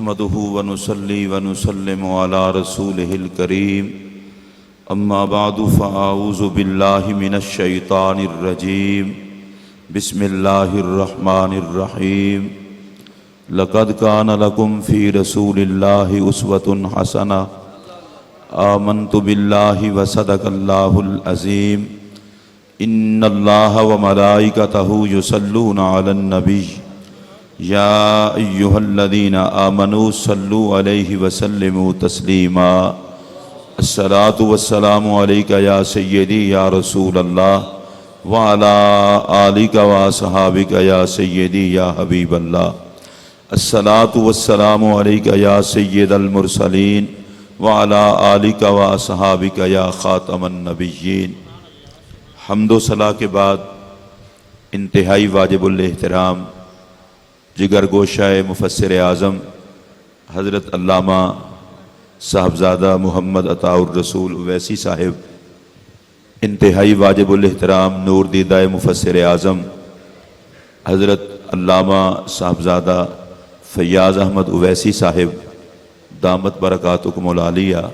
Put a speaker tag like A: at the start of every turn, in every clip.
A: نحمده ونصلي ونسلم على رسوله الكريم اما بعد فاعوذ بالله من الشيطان الرجيم بسم الله الرحمن الرحيم لقد كان لكم في رسول الله أسوة حسنة آمنت بالله وصدق الله العظيم ان الله وملائكته يصلون على النبي یا ایہا الذین آمنوا صلوا علیہ وسلموا تسلیما الصلاة والسلام علیک یا سیدی یا رسول اللہ وعلا آلک واصحابک یا سیدی یا حبیب اللہ الصلاة والسلام علیک یا سید المرسلین وعلا آلک واصحابک یا خاتم النبیین۔ حمد و ثنا کے بعد انتہائی واجب الاحترام جگر گوشہ مفسر اعظم حضرت علامہ صاحبزادہ محمد عطاء الرسول اویسی صاحب، انتہائی واجب الاحترام نور دیدہ مفسر اعظم حضرت علامہ صاحبزادہ فیاض احمد اویسی صاحب دامت برکاتکم العالیہ،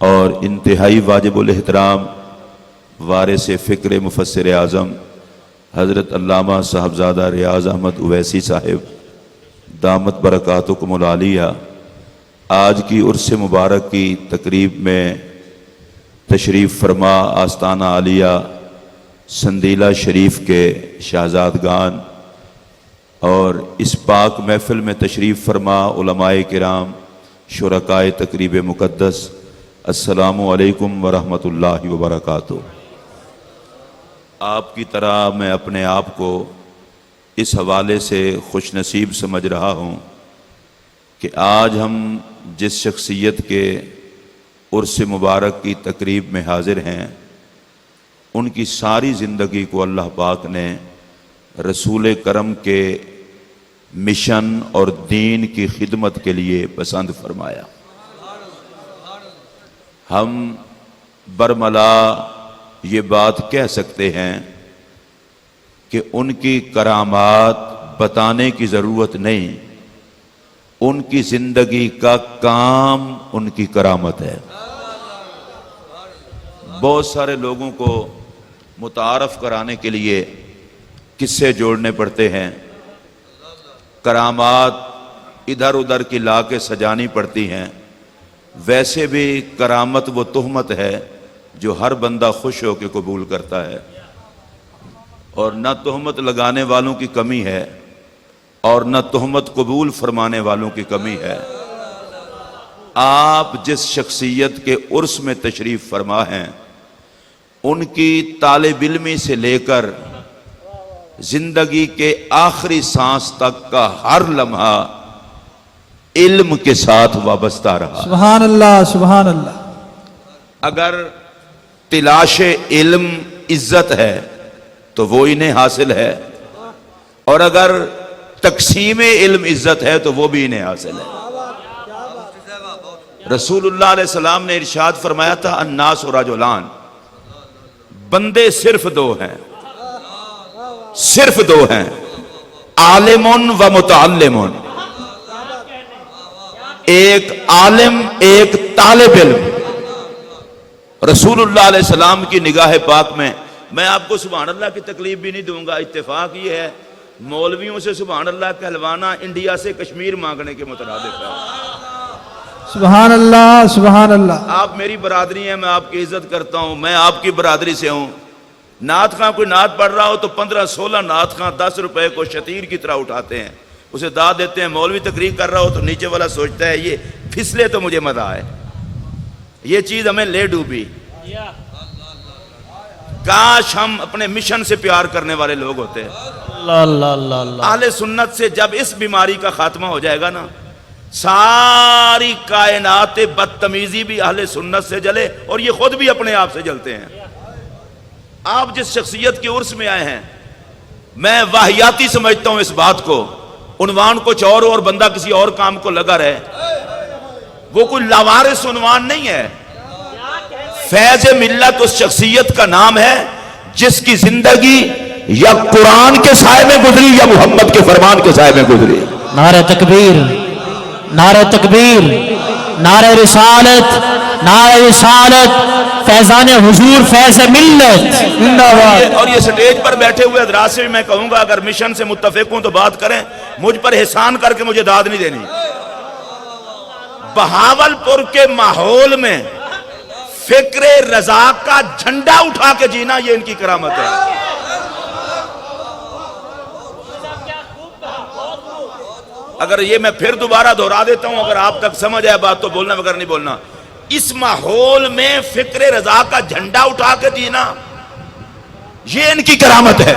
A: اور انتہائی واجب الاحترام وارث فکر مفسر اعظم حضرت علامہ صاحبزادہ ریاض احمد اویسی صاحب دامت برکاتکم العالیہ، آج کی عرس مبارک کی تقریب میں تشریف فرما آستانہ عالیہ سندیلہ شریف کے شہزادگان اور اس پاک محفل میں تشریف فرما علماء کرام شرکائے تقریب مقدس، السلام علیکم ورحمۃ اللہ وبرکاتہ۔ آپ کی طرح میں اپنے آپ کو اس حوالے سے خوش نصیب سمجھ رہا ہوں کہ آج ہم جس شخصیت کے عرس مبارک کی تقریب میں حاضر ہیں، ان کی ساری زندگی کو اللہ پاک نے رسول کرم کے مشن اور دین کی خدمت کے لیے پسند فرمایا۔ ہم برملا یہ بات کہہ سکتے ہیں کہ ان کی کرامات بتانے کی ضرورت نہیں، ان کی زندگی کا کام ان کی کرامت ہے۔ بہت سارے لوگوں کو متعارف کرانے کے لیے قصے جوڑنے پڑتے ہیں، کرامات ادھر ادھر کی لا کے سجانی پڑتی ہیں۔ ویسے بھی کرامت وہ تہمت ہے جو ہر بندہ خوش ہو کے قبول کرتا ہے، اور نہ تہمت لگانے والوں کی کمی ہے اور نہ تہمت قبول فرمانے والوں کی کمی ہے۔ آپ جس شخصیت کے عرس میں تشریف فرما ہیں، ان کی طالب علمی سے لے کر زندگی کے آخری سانس تک کا ہر لمحہ علم کے ساتھ وابستہ رہا۔
B: سبحان اللہ سبحان اللہ۔
A: اگر تلاش علم عزت ہے تو وہ انہیں حاصل ہے، اور اگر تقسیم علم عزت ہے تو وہ بھی انہیں حاصل ہے۔ رسول اللہ علیہ السلام نے ارشاد فرمایا تھا الناس رجلان، بندے صرف دو ہیں، صرف دو ہیں، عالم و متعلم۔ ایک عالم، ایک طالب علم۔ رسول اللہ علیہ السلام کی نگاہ پاک میں آپ کو سبحان اللہ کی تکلیف بھی نہیں دوں گا، اتفاق یہ ہے مولویوں سے سبحان اللہ کہلوانا انڈیا سے کشمیر مانگنے کے مترادف ہے۔
B: سبحان اللہ سبحان اللہ۔
A: آپ میری برادری ہیں، میں آپ کی عزت کرتا ہوں، میں آپ کی برادری سے ہوں۔ نعت خواں کوئی نعت پڑھ رہا ہو تو 15-16 نعت خواں 10 روپے کو شتیر کی طرح اٹھاتے ہیں، اسے داد دیتے ہیں۔ مولوی تقریر کر رہا ہو تو نیچے والا سوچتا ہے یہ پھسلے تو مجھے مزہ آئے، یہ چیز ہمیں لے ڈوبی۔ کاش ہم اپنے مشن سے پیار کرنے والے لوگ ہوتے ہیں۔ اہل سنت سے جب اس بیماری کا خاتمہ ہو جائے گا نا، ساری کائنات بدتمیزی بھی اہل سنت سے جلے، اور یہ خود بھی اپنے آپ سے جلتے ہیں۔ آپ جس شخصیت کے عرس میں آئے ہیں، میں واہیاتی سمجھتا ہوں اس بات کو، عنوان کچھ اور بندہ کسی اور کام کو لگا رہے، وہ کوئی لاوارث عنوان نہیں ہے۔ فیض ملت اس شخصیت کا نام ہے جس کی زندگی یا قرآن کے سائے میں گزری یا محمد کے فرمان کے سائے میں گزری۔
B: نعرہ تکبیر،
C: نعرہ تکبیر، نعرہ رسالت، نعرہ رسالت، فیضان حضور، فیض ملت زندہ باد۔
A: اور یہ سٹیج پر بیٹھے ہوئے حضرات سے بھی میں کہوں گا اگر مشن سے متفق ہوں تو بات کریں، مجھ پر احسان کر کے مجھے داد نہیں دینی۔ بہاولپور کے ماحول میں فکر رضا کا جھنڈا اٹھا کے جینا یہ ان کی کرامت ہے۔ اگر یہ میں پھر دوبارہ دہرا دیتا ہوں، اگر آپ تک سمجھ آئے بات تو بولنا، مگر نہیں بولنا۔ اس ماحول میں فکر رضا کا جھنڈا اٹھا کے جینا یہ ان کی کرامت ہے،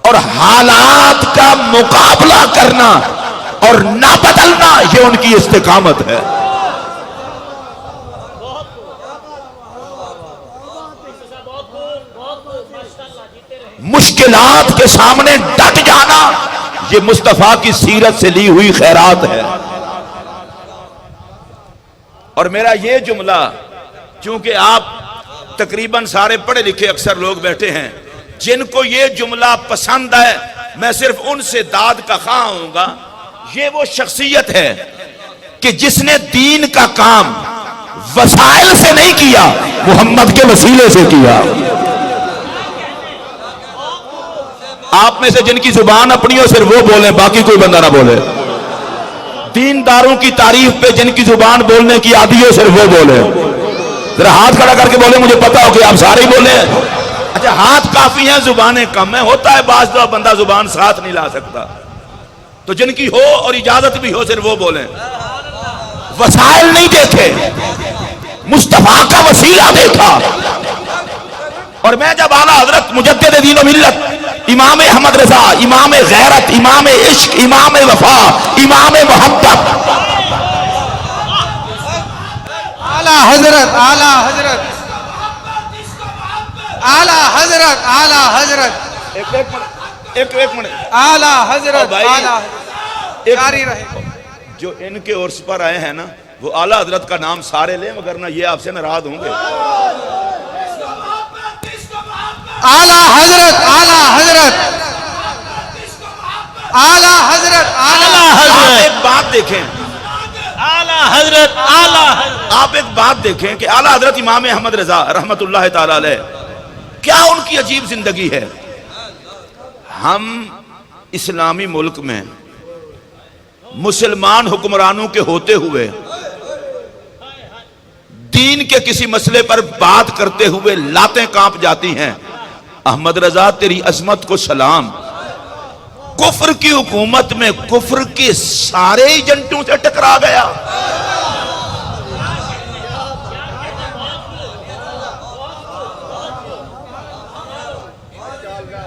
A: اور حالات کا مقابلہ کرنا اور نہ بدلنا یہ ان کی استقامت ہے۔ مشکلات کے سامنے ڈٹ جانا یہ مصطفیٰ کی سیرت سے لی ہوئی خیرات ہے۔ اور میرا یہ جملہ، چونکہ آپ تقریباً سارے پڑھے لکھے اکثر لوگ بیٹھے ہیں، جن کو یہ جملہ پسند ہے میں صرف ان سے داد کا خواہ ہوں گا۔ یہ وہ شخصیت ہے کہ جس نے دین کا کام وسائل سے نہیں کیا، محمد کے وسیلے سے کیا۔ آپ میں سے جن کی زبان اپنی ہو صرف وہ بولیں، باقی کوئی بندہ نہ بولے۔ دینداروں کی تعریف پہ جن کی زبان بولنے کی عادی ہو صرف وہ بولے۔ ذرا ہاتھ کھڑا کر کے بولے، مجھے پتا ہو کہ آپ سارے ہی بولے۔ اچھا ہاتھ کافی ہیں، زبانیں کم ہیں، ہوتا ہے بعض دفعہ بندہ زبان ساتھ نہیں لا سکتا، تو جن کی ہو اور اجازت بھی ہو صرف وہ بولیں۔ وسائل نہیں دیکھے، مصطفیٰ کا وسیلہ دیکھا۔ اور میں جب اعلیٰ حضرت مجدد دین و ملت امام احمد رضا، امام غیرت، امام عشق، امام وفا، امام محبت،
D: اعلیٰ حضرت، اعلیٰ حضرت، اعلیٰ حضرت، اعلیٰ حضرت،
A: ایک منٹ
D: اعلیٰ حضرت،
A: بھائی،
D: اعلیٰ حضرت، جاری رہے۔
A: جو ان کے عرس پر آئے ہیں نا وہ اعلیٰ حضرت کا نام سارے لیں، مگر نہ یہ آپ سے ناراض ہوں گے۔
D: اعلیٰ حضرت، اعلیٰ حضرت، اعلیٰ حضرت، اعلیٰ
A: آپ ایک بات دیکھیں،
C: اعلیٰ حضرت، اعلیٰ حضرت،
A: آپ ایک بات دیکھیں کہ اعلیٰ حضرت امام احمد رضا رحمت اللہ تعالی علیہ کیا ان کی عجیب زندگی ہے۔ ہم اسلامی ملک میں مسلمان حکمرانوں کے ہوتے ہوئے دین کے کسی مسئلے پر بات کرتے ہوئے لاتیں کانپ جاتی ہیں۔ احمد رضا تیری عظمت کو سلام، کفر کی حکومت میں کفر کے سارے ایجنٹوں سے ٹکرا گیا۔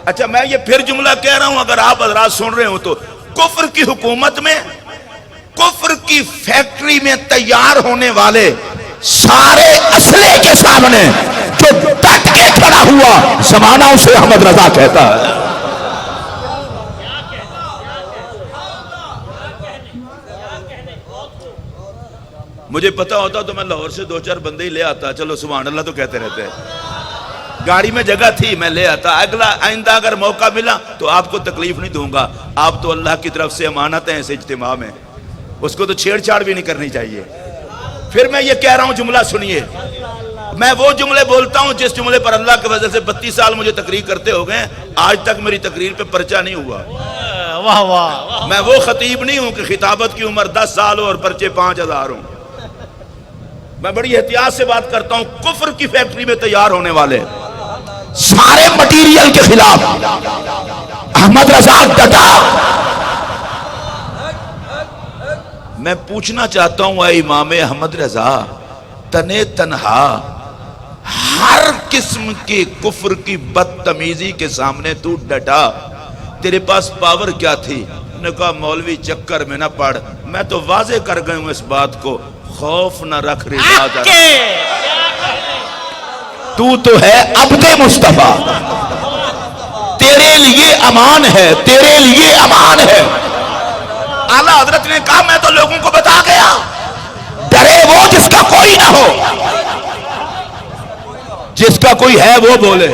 A: اچھا میں یہ پھر جملہ کہہ رہا ہوں، اگر آپ حضرات سن رہے ہوں تو کفر کی حکومت میں، کفر کی فیکٹری میں تیار ہونے والے سارے اسلحے کے سامنے جو ڈٹ کے کھڑا ہوا، زمانہ اسے احمد رضا کہتا ہے۔ مجھے پتا ہوتا تو میں لاہور سے 2-4 بندے ہی لے آتا، چلو سبحان اللہ تو کہتے رہتے ہیں، گاڑی میں جگہ تھی میں لے آتا۔ اگلا آئندہ اگر موقع ملا تو آپ کو تکلیف نہیں دوں گا، آپ تو اللہ کی طرف سے امانت ہیں اس اجتماع میں، اس کو تو چھیڑ چھاڑ بھی نہیں کرنی چاہیے۔ پھر میں یہ کہہ رہا ہوں، جملہ سنیے، میں وہ جملے بولتا ہوں جس جملے پر اللہ کے فضل سے 32 سال مجھے تقریر کرتے ہو گئے، آج تک میری تقریر پہ پرچہ نہیں ہوا۔
C: واہ واہ،
A: میں وہ خطیب نہیں ہوں کہ خطابت کی عمر 10 سال ہو اور پرچے 5000 ہوں۔ میں بڑی احتیاط سے بات کرتا ہوں۔ کفر کی فیکٹری میں تیار ہونے والے سارے مٹیریل کے خلاف احمد رضا ڈٹا۔ میں پوچھنا چاہتا ہوں اے امام احمد رضا، تنے تنہا ہر قسم کے کفر کی بدتمیزی کے سامنے تو ڈٹا، تیرے پاس پاور کیا تھی؟ انہوں نے کہا مولوی چکر میں نہ پڑ، میں تو واضح کر گئی ہوں اس بات کو، خوف نہ رکھ رضا در، تو ہے عبد مصطفیٰ، تیرے لیے امان ہے، تیرے لیے امان ہے۔ اعلیٰ حضرت نے کہا میں تو لوگوں کو بتا گیا، ڈرے وہ جس کا کوئی نہ ہو، جس کا کوئی ہے وہ بولے۔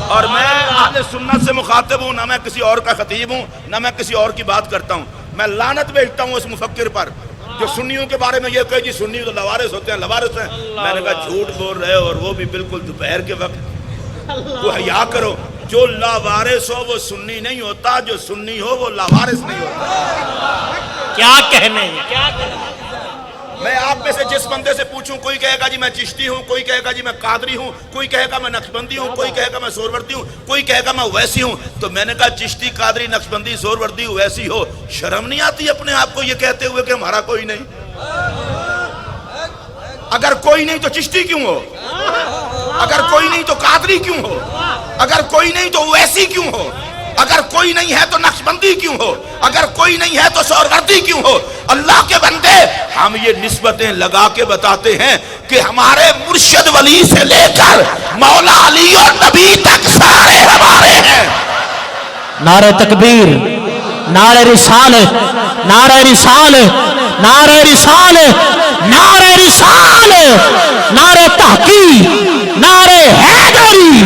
A: اور میں اہل سنت سے مخاطب ہوں، نہ میں کسی اور کا خطیب ہوں، نہ میں کسی اور کی بات کرتا ہوں۔ میں لعنت بھیجتا ہوں اس مفکر پر جو سنیوں کے بارے میں یہ کہے جی سنی تو لوارث ہوتے ہیں، لوارث ہیں. میں نے کہا جھوٹ بول رہے ہو، اور وہ بھی بالکل دوپہر کے وقت. تو حیا کرو، جو لاوارث ہو وہ سنی نہیں ہوتا، جو سنی ہو وہ لاوارث نہیں ہوتا.
C: کیا کہنے کیا کہنے.
A: میں آپ میں سے جس بندے سے پوچھوں، کوئی کہے گا جی میں چشتی ہوں، کوئی کہے گا جی میں قادری ہوں، کوئی کہے گا میں نقشبندی ہوں، کوئی کہے گا میں سہروردی ہوں، کوئی کہے گا میں اویسی ہوں. تو میں نے کہا چشتی، قادری، نقشبندی، سہروردی، اویسی ہو، شرم نہیں آتی اپنے آپ کو یہ کہتے ہوئے کہ ہمارا کوئی نہیں؟ اگر کوئی نہیں تو چشتی کیوں ہو؟ اگر کوئی نہیں تو قادری کیوں ہو؟ اگر کوئی نہیں تو اویسی کیوں ہو؟ اگر کوئی نہیں ہے تو نقشبندی کیوں ہو؟ اگر کوئی نہیں ہے تو سہروردی کیوں ہو؟ اللہ کے بندے، ہم یہ نسبتیں لگا کے بتاتے ہیں کہ ہمارے مرشد ولی سے لے کر مولا علی اور نبی تک سارے ہمارے ہیں.
C: نعرہ تکبیر، نعرہ رسالت، نعرہ رسالت، نعرہ رسالت، نعرہ رسالت، نعرہ تحقیق، نعرہ حیدری،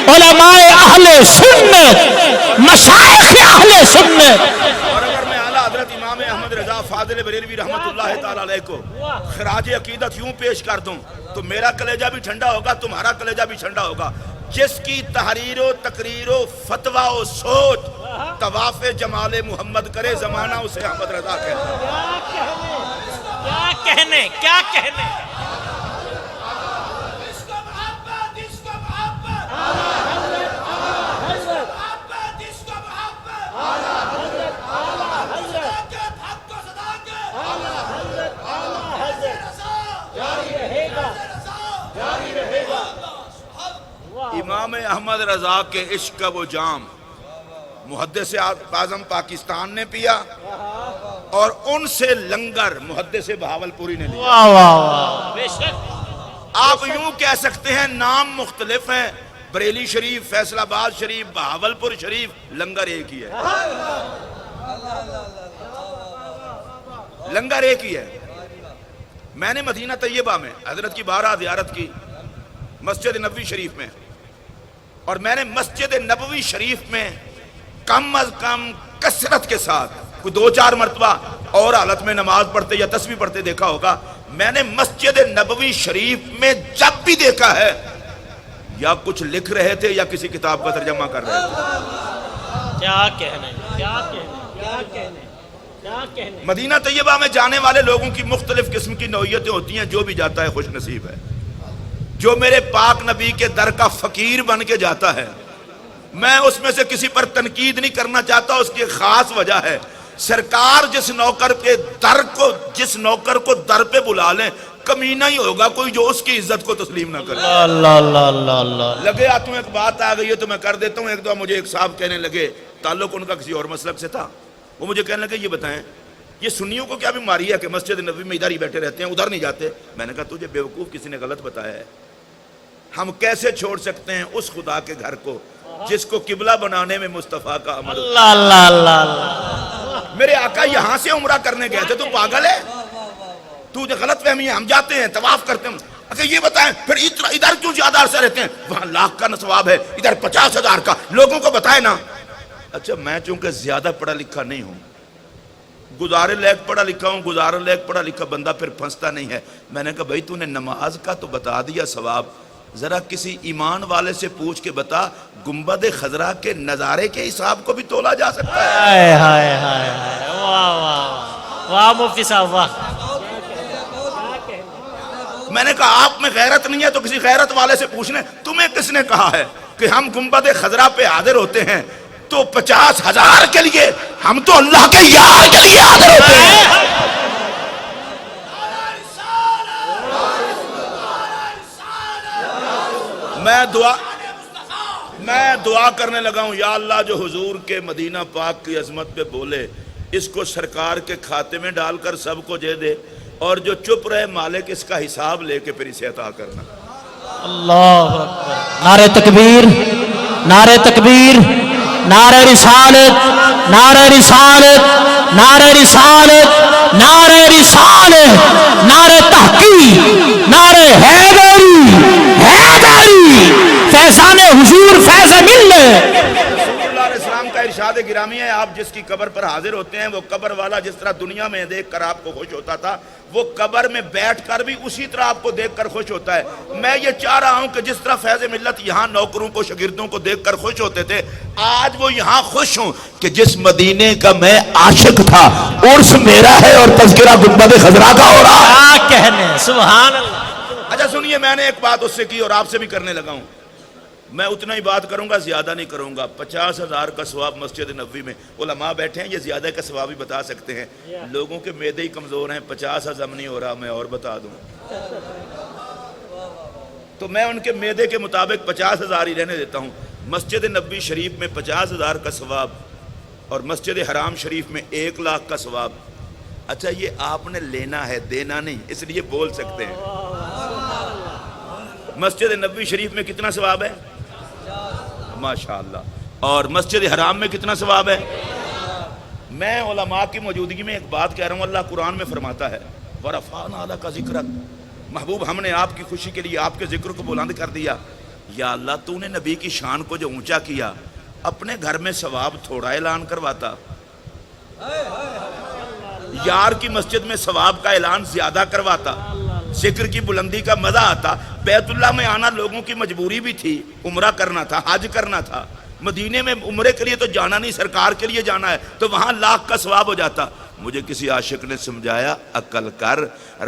C: علماء اہل سنت، مشائخ اہل سنت.
A: اور اگر میں اعلیٰ حضرت امام احمد رضا فاضل بریلوی رحمت اللہ تعالیٰ علیہ کو خراج عقیدت یوں پیش کر دوں تو میرا کلیجہ بھی ٹھنڈا ہوگا، تمہارا کلیجہ بھی ٹھنڈا ہوگا. جس کی تحریر و تقریر و فتویٰ و سوچ طواف جمال محمد کرے، زمانہ اسے احمد رضا کہتا ہے.
C: کیا کہنے کیا کہنے.
A: امام احمد رضا کے عشق کا وہ جام محدث اعظم پاکستان نے پیا، اور ان سے لنگر محدث بہاولپوری نے لیا.
C: واہ واہ واہ. بے شک.
A: آپ یوں کہہ سکتے ہیں نام مختلف ہیں، بریلی شریف، فیصل آباد شریف، بہاولپور شریف، لنگر ایک ہی ہے. لنگر ایک ہی ہے. میں نے مدینہ طیبہ میں حضرت کی 12 زیارت کی، مسجد نبوی شریف میں، اور میں نے مسجد نبوی شریف میں کم از کم کثرت کے ساتھ کوئی 2-4 مرتبہ اور حالت میں نماز پڑھتے یا تسبیح پڑھتے دیکھا ہوگا. میں نے مسجد نبوی شریف میں جب بھی دیکھا ہے یا کچھ لکھ رہے تھے یا کسی کتاب کا ترجمہ کر رہے تھے.
C: کیا کہنے کیا کہنے کیا کہنے کیا کہنے.
A: مدینہ طیبہ میں جانے والے لوگوں کی مختلف قسم کی نوعیتیں ہوتی ہیں. جو بھی جاتا ہے خوش نصیب ہے. جو میرے پاک نبی کے در کا فقیر بن کے جاتا ہے، میں اس میں سے کسی پر تنقید نہیں کرنا چاہتا. اس کی خاص وجہ ہے، سرکار جس نوکر کو در پہ بلا لیں، کمینہ ہی ہوگا کوئی جو اس کی عزت کو تسلیم نہ کرے.
C: اللہ اللہ اللہ اللہ.
A: لگے ہاتھوں ایک بات آ گئی ہے تو میں کر دیتا ہوں. ایک دفعہ مجھے ایک صاحب کہنے لگے، تعلق ان کا کسی اور مسلک سے تھا، وہ مجھے کہنے لگے یہ بتائیں یہ سنیوں کو کیا بیماری ہے کہ مسجد نبوی میں ادھر ہی بیٹھے رہتے ہیں، ادھر نہیں جاتے؟ میں نے کہا تجھے بیوقوف کسی نے غلط بتایا ہے. ہم کیسے چھوڑ سکتے ہیں اس خدا کے گھر کو جس کو قبلہ بنانے میں مصطفیٰ کا عمل.
C: اللہ اللہ اللہ اللہ.
A: میرے آقا یہاں سے عمرہ کرنے گئے تھے، تو پاگل ہے؟ تو غلط فہمی ہے. ہم جاتے ہیں طواف کرتے ہیں. اگر یہ بتائیں پھر ادھر کیوں زیادہ عرصہ رہتے ہیں؟ وہاں 1 لاکھ کا ثواب ہے، ادھر 50,000 کا. لوگوں کو بتائے نا. اچھا میں چونکہ زیادہ پڑھا لکھا نہیں ہوں، گزارے لیک پڑھا لکھا ہوں، گزارے لیک پڑھا لکھا بندہ پھر پھنستا نہیں ہے. میں نے کہا بھائی تو نے نماز کا تو بتا دیا ثواب، ذرا کسی ایمان والے سے پوچھ کے بتا گنبد خضرا کے نظارے کے حساب کو بھی تولا جا سکتا ہے؟
C: ہائے ہائے ہائے ہائے. واہ واہ واہ مفتی صاحب واہ.
A: میں نے کہا آپ میں غیرت نہیں ہے تو کسی غیرت والے سے پوچھنے. تمہیں کس نے کہا ہے کہ ہم گنبد خضرا پہ حاضر ہوتے ہیں تو 50,000 کے لیے؟ ہم تو اللہ کے یار کے لیے حاضر ہوتے ہیں. میں دعا کرنے لگا ہوں، یا اللہ جو حضور کے مدینہ پاک کی عظمت پہ بولے اس کو سرکار کے کھاتے میں ڈال کر سب کو دے دے، اور جو چپ رہے مالک اس کا حساب لے کے پھر اسے عطا کرنا.
C: اللہ اکبر. نعرہ تکبیر، نعرہ تکبیر، نعرہ رسالت، نعرہ رسالت، نعرہ رسالت، نعرہ رسالت، نعرہ تحقیق، نعرہ حیدری، حیدری، فیضان حضور، فیض ملت.
A: رسول اللہ علیہ السلام کا ارشاد گرامی ہے، آپ جس کی قبر پر حاضر ہوتے ہیں وہ قبر والا جس طرح دنیا میں دیکھ کر آپ کو خوش ہوتا تھا وہ قبر میں بیٹھ کر بھی اسی طرح آپ کو دیکھ کر خوش ہوتا ہے۔ میں یہ چاہ رہا ہوں کہ جس طرح فیض ملت یہاں نوکروں کو شاگردوں کو دیکھ کر خوش ہوتے تھے، آج وہ یہاں خوش ہوں کہ جس مدینے کا میں عاشق تھا عرس میرا ہے اور تذکرہ گنبد خضرا کا ہو رہا ہے۔
C: کیا کہنے، سبحان اللہ۔
A: اچھا سنیے، میں نے ایک بات اس سے کی اور آپ سے بھی کرنے لگا ہوں، میں اتنا ہی بات کروں گا، زیادہ نہیں کروں گا۔ 50,000 کا ثواب مسجد نبوی میں، علماء بیٹھے ہیں یہ زیادہ کا ثواب ہی بتا سکتے ہیں، لوگوں کے معدے ہی کمزور ہیں، 50 ہضم نہیں ہو رہا، میں اور بتا دوں تو میں ان کے معدے کے مطابق 50,000 ہی رہنے دیتا ہوں۔ مسجد نبوی شریف میں 50,000 کا ثواب اور مسجد حرام شریف میں 1,00,000 کا ثواب۔ اچھا یہ آپ نے لینا ہے، دینا نہیں، اس لیے بول سکتے ہیں۔ مسجد نبوی شریف میں کتنا ثواب ہے؟ ماشاءاللہ۔ اور مسجد حرام میں کتنا ثواب ہے؟ میں علماء کی موجودگی میں ایک بات کہہ رہا ہوں، اللہ قرآن میں فرماتا ہے وَرَفَعْنَا لَكَ ذِكْرَكَ، محبوب ہم نے آپ کی خوشی کے لیے آپ کے ذکر کو بلند کر دیا۔ یا اللہ تو نے نبی کی شان کو جو اونچا کیا، اپنے گھر میں ثواب تھوڑا اعلان کرواتا، یار کی مسجد میں ثواب کا اعلان زیادہ کرواتا، ذکر کی بلندی کا مزہ آتا۔ بیت اللہ میں آنا لوگوں کی مجبوری بھی تھی، عمرہ کرنا تھا، حج کرنا تھا، مدینے میں عمرے کے لیے تو جانا نہیں، سرکار کے لیے جانا ہے، تو وہاں 1,00,000 کا ثواب ہو جاتا۔ مجھے کسی عاشق نے سمجھایا عقل کر،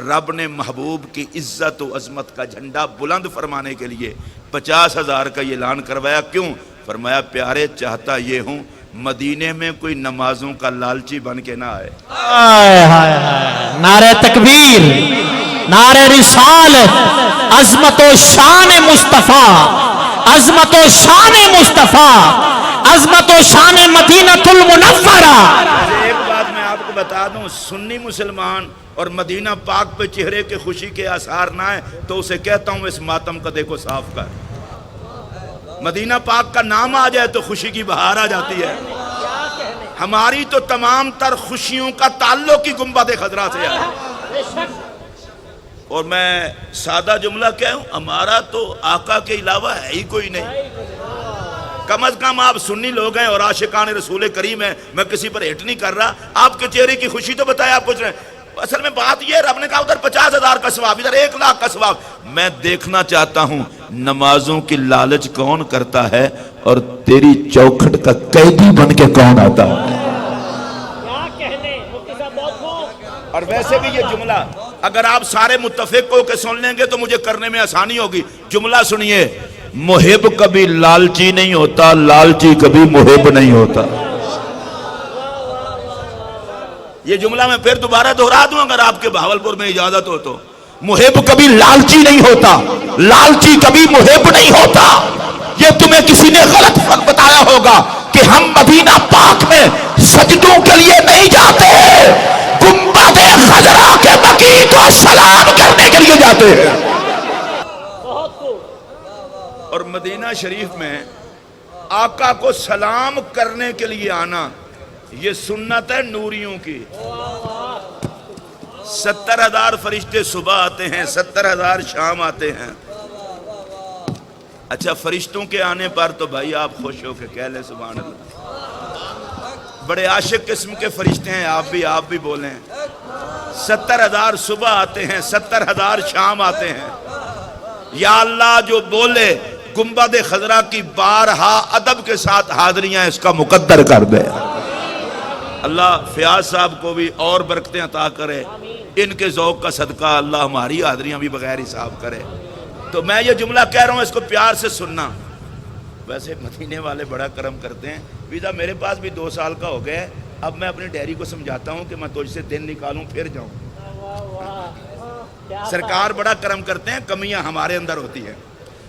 A: رب نے محبوب کی عزت و عظمت کا جھنڈا بلند فرمانے کے لیے 50,000 کا یہ اعلان کروایا، کیوں؟ فرمایا پیارے چاہتا یہ ہوں مدینے میں کوئی نمازوں کا لالچی بن کے نہ آئے۔
C: نعرہ تکبیر، نعرہ رسالت، عظمت و شان مصطفیٰ، عظمت و شان مصطفیٰ، عظمت و شان مدینہ المنورہ۔
A: ایک بات میں آپ کو بتا دوں، سنی مسلمان اور مدینہ پاک پہ چہرے کے خوشی کے آثار نہ آئے تو اسے کہتا ہوں اس ماتم کا دیکھو صاف کر۔ مدینہ پاک کا نام آ جائے تو خوشی کی بہار آ جاتی ہے۔ ہماری تو تمام تر خوشیوں کا تعلق ہی گنبد خضرا سے ہے۔ اور میں سادہ جملہ کہوں، ہمارا تو آقا کے علاوہ ہے ہی کوئی نہیں۔ کم از کم آپ سنی لوگ ہیں اور عاشقان رسول کریم ہیں، میں کسی پر ہٹ نہیں کر رہا، آپ کے چہرے کی خوشی تو بتائیں آپ کچھ رہے۔ اصل میں بات یہ، رب نے کہا ادھر 50,000 کا ثواب، ادھر 1,00,000 کا ثواب۔ میں دیکھنا چاہتا ہوں نمازوں کی لالچ کون کرتا ہے اور تیری چوکھٹ کا قیدی بن کے کون آتا ہے۔ اور ویسے بھی یہ جملہ اگر آپ سارے متفق ہو کے سن لیں گے تو مجھے کرنے میں آسانی ہوگی۔ جملہ سنیے، محب کبھی لالچی نہیں ہوتا، لالچی کبھی محب نہیں ہوتا۔ یہ جملہ میں پھر دوبارہ دہرا دوں اگر آپ کے بھاولپور میں اجازت ہو تو، محب کبھی لالچی نہیں ہوتا، لالچی کبھی محب نہیں ہوتا۔ یہ تمہیں کسی نے غلط بتایا ہوگا کہ ہم مدینہ پاک میں سجدوں کے لیے نہیں جاتے، گنبد خضرا کے بقیع کو سلام کرنے کے لیے جاتے ہیں۔ اور مدینہ شریف میں آقا کو سلام کرنے کے لیے آنا یہ سنت ہے نوریوں کی۔ 70,000 فرشتے صبح آتے ہیں، 70,000 شام آتے ہیں۔ اچھا فرشتوں کے آنے پر تو بھائی آپ خوش ہو کے کہہ لیں سبحان اللہ، بڑے عاشق قسم کے فرشتے ہیں، آپ بھی بولیں۔ 70,000 صبح آتے ہیں، 70,000 شام آتے ہیں۔ یا اللہ جو بولے گنبد خضرا کی بارہا ادب کے ساتھ حاضریاں اس کا مقدر کر دے۔ اللہ فیاض صاحب کو بھی اور برکتیں عطا کرے، ان کے ذوق کا صدقہ اللہ ہماری حاضریاں بھی بغیر حساب کرے۔ تو میں یہ جملہ کہہ رہا ہوں، اس کو پیار سے سننا۔ ویسے مدینے والے بڑا کرم کرتے ہیں، ویزا میرے پاس بھی 2 سال کا ہو گیا، اب میں اپنی ڈیری کو سمجھاتا ہوں کہ میں تجھ سے دن نکالوں پھر جاؤں۔ سرکار بڑا کرم کرتے ہیں، کمیاں ہمارے اندر ہوتی ہیں۔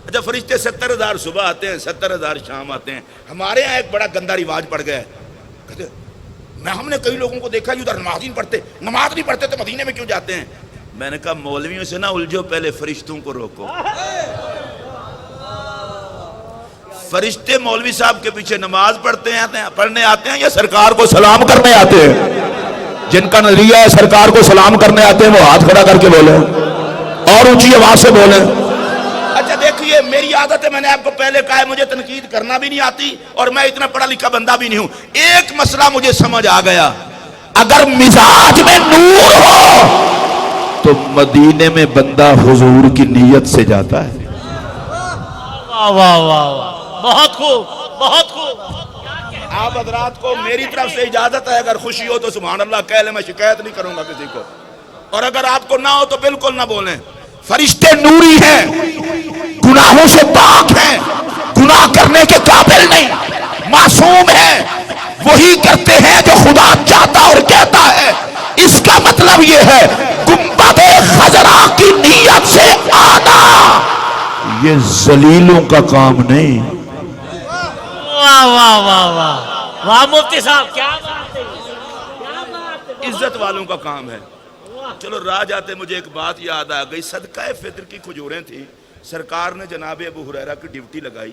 A: اچھا فرشتے 70,000 صبح آتے ہیں، 70,000 شام آتے ہیں۔ ہمارے یہاں ایک بڑا گندا رواج پڑ گیا ہے، کہتے ہم نے کئی لوگوں کو دیکھا ادھر نماز نہیں پڑھتے تو مدینے میں کیوں جاتے ہیں؟ میں نے کہا مولویوں سے نہ الجھو، پہلے فرشتوں کو روکو۔ فرشتے مولوی صاحب کے پیچھے نماز پڑھنے آتے ہیں یا سرکار کو سلام کرنے آتے ہیں؟ جن کا نظریہ ہے سرکار کو سلام کرنے آتے ہیں وہ ہاتھ کھڑا کر کے بولیں اور اونچی آواز سے بولیں۔ اچھا دیکھیے میری عادت ہے، میں نے آپ کو پہلے کہا ہے مجھے تنقید کرنا بھی نہیں آتی اور میں اتنا پڑھا لکھا بندہ بھی نہیں ہوں. ایک مسئلہ مجھے سمجھ آ گیا، اگر مزاج میں نور ہو تو مدینے میں بندہ حضور کی نیت سے جاتا ہے.
C: واہ واہ واہ واہ، بہت خوب بہت خوب.
A: آپ حضرات کو میری طرف سے اجازت ہے، اگر خوشی ہو تو سبحان اللہ کہہ لیں، میں شکایت نہیں کروں گا کسی کو، اور اگر آپ کو نہ ہو تو بالکل نہ بولیں. فرشتے نوری ہیں، گناہوں سے پاک ہیں، گناہ کرنے کے قابل نہیں، معصوم ہیں، وہی کرتے ہیں جو خدا چاہتا اور کہتا ہے. اس کا مطلب یہ ہے گنبد خضرا کی نیت سے آنا یہ ذلیلوں کا کام نہیں.
C: واہ واہ واہ واہ واہ مفتی صاحب، کیا بات ہے، کیا بات ہے.
A: عزت والوں کا کام ہے. چلو راہ جاتے مجھے ایک بات یاد آ گئی. صدقہ فطر کی کھجوریں تھیں، سرکار نے جناب ابو ہریرہ کی ڈیوٹی لگائی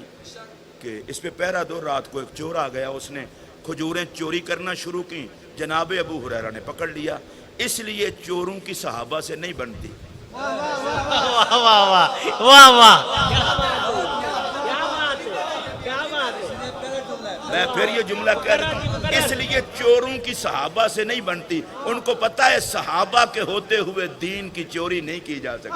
A: کہ اس پہ پہرا دو. رات کو ایک چور آ گیا، اس نے کھجوریں چوری کرنا شروع کی. جناب ابو ہریرہ نے پکڑ لیا. اس لیے چوروں کی صحابہ سے نہیں بنتی.
C: واہ واہ واہ واہ واہ،
A: میں پھر یہ جملہ کہہ رہا ہوں، اس لیے چوروں کی صحابہ سے نہیں بنتی. ان کو پتا ہے صحابہ کے ہوتے ہوئے دین کی چوری نہیں کی جا سکتی.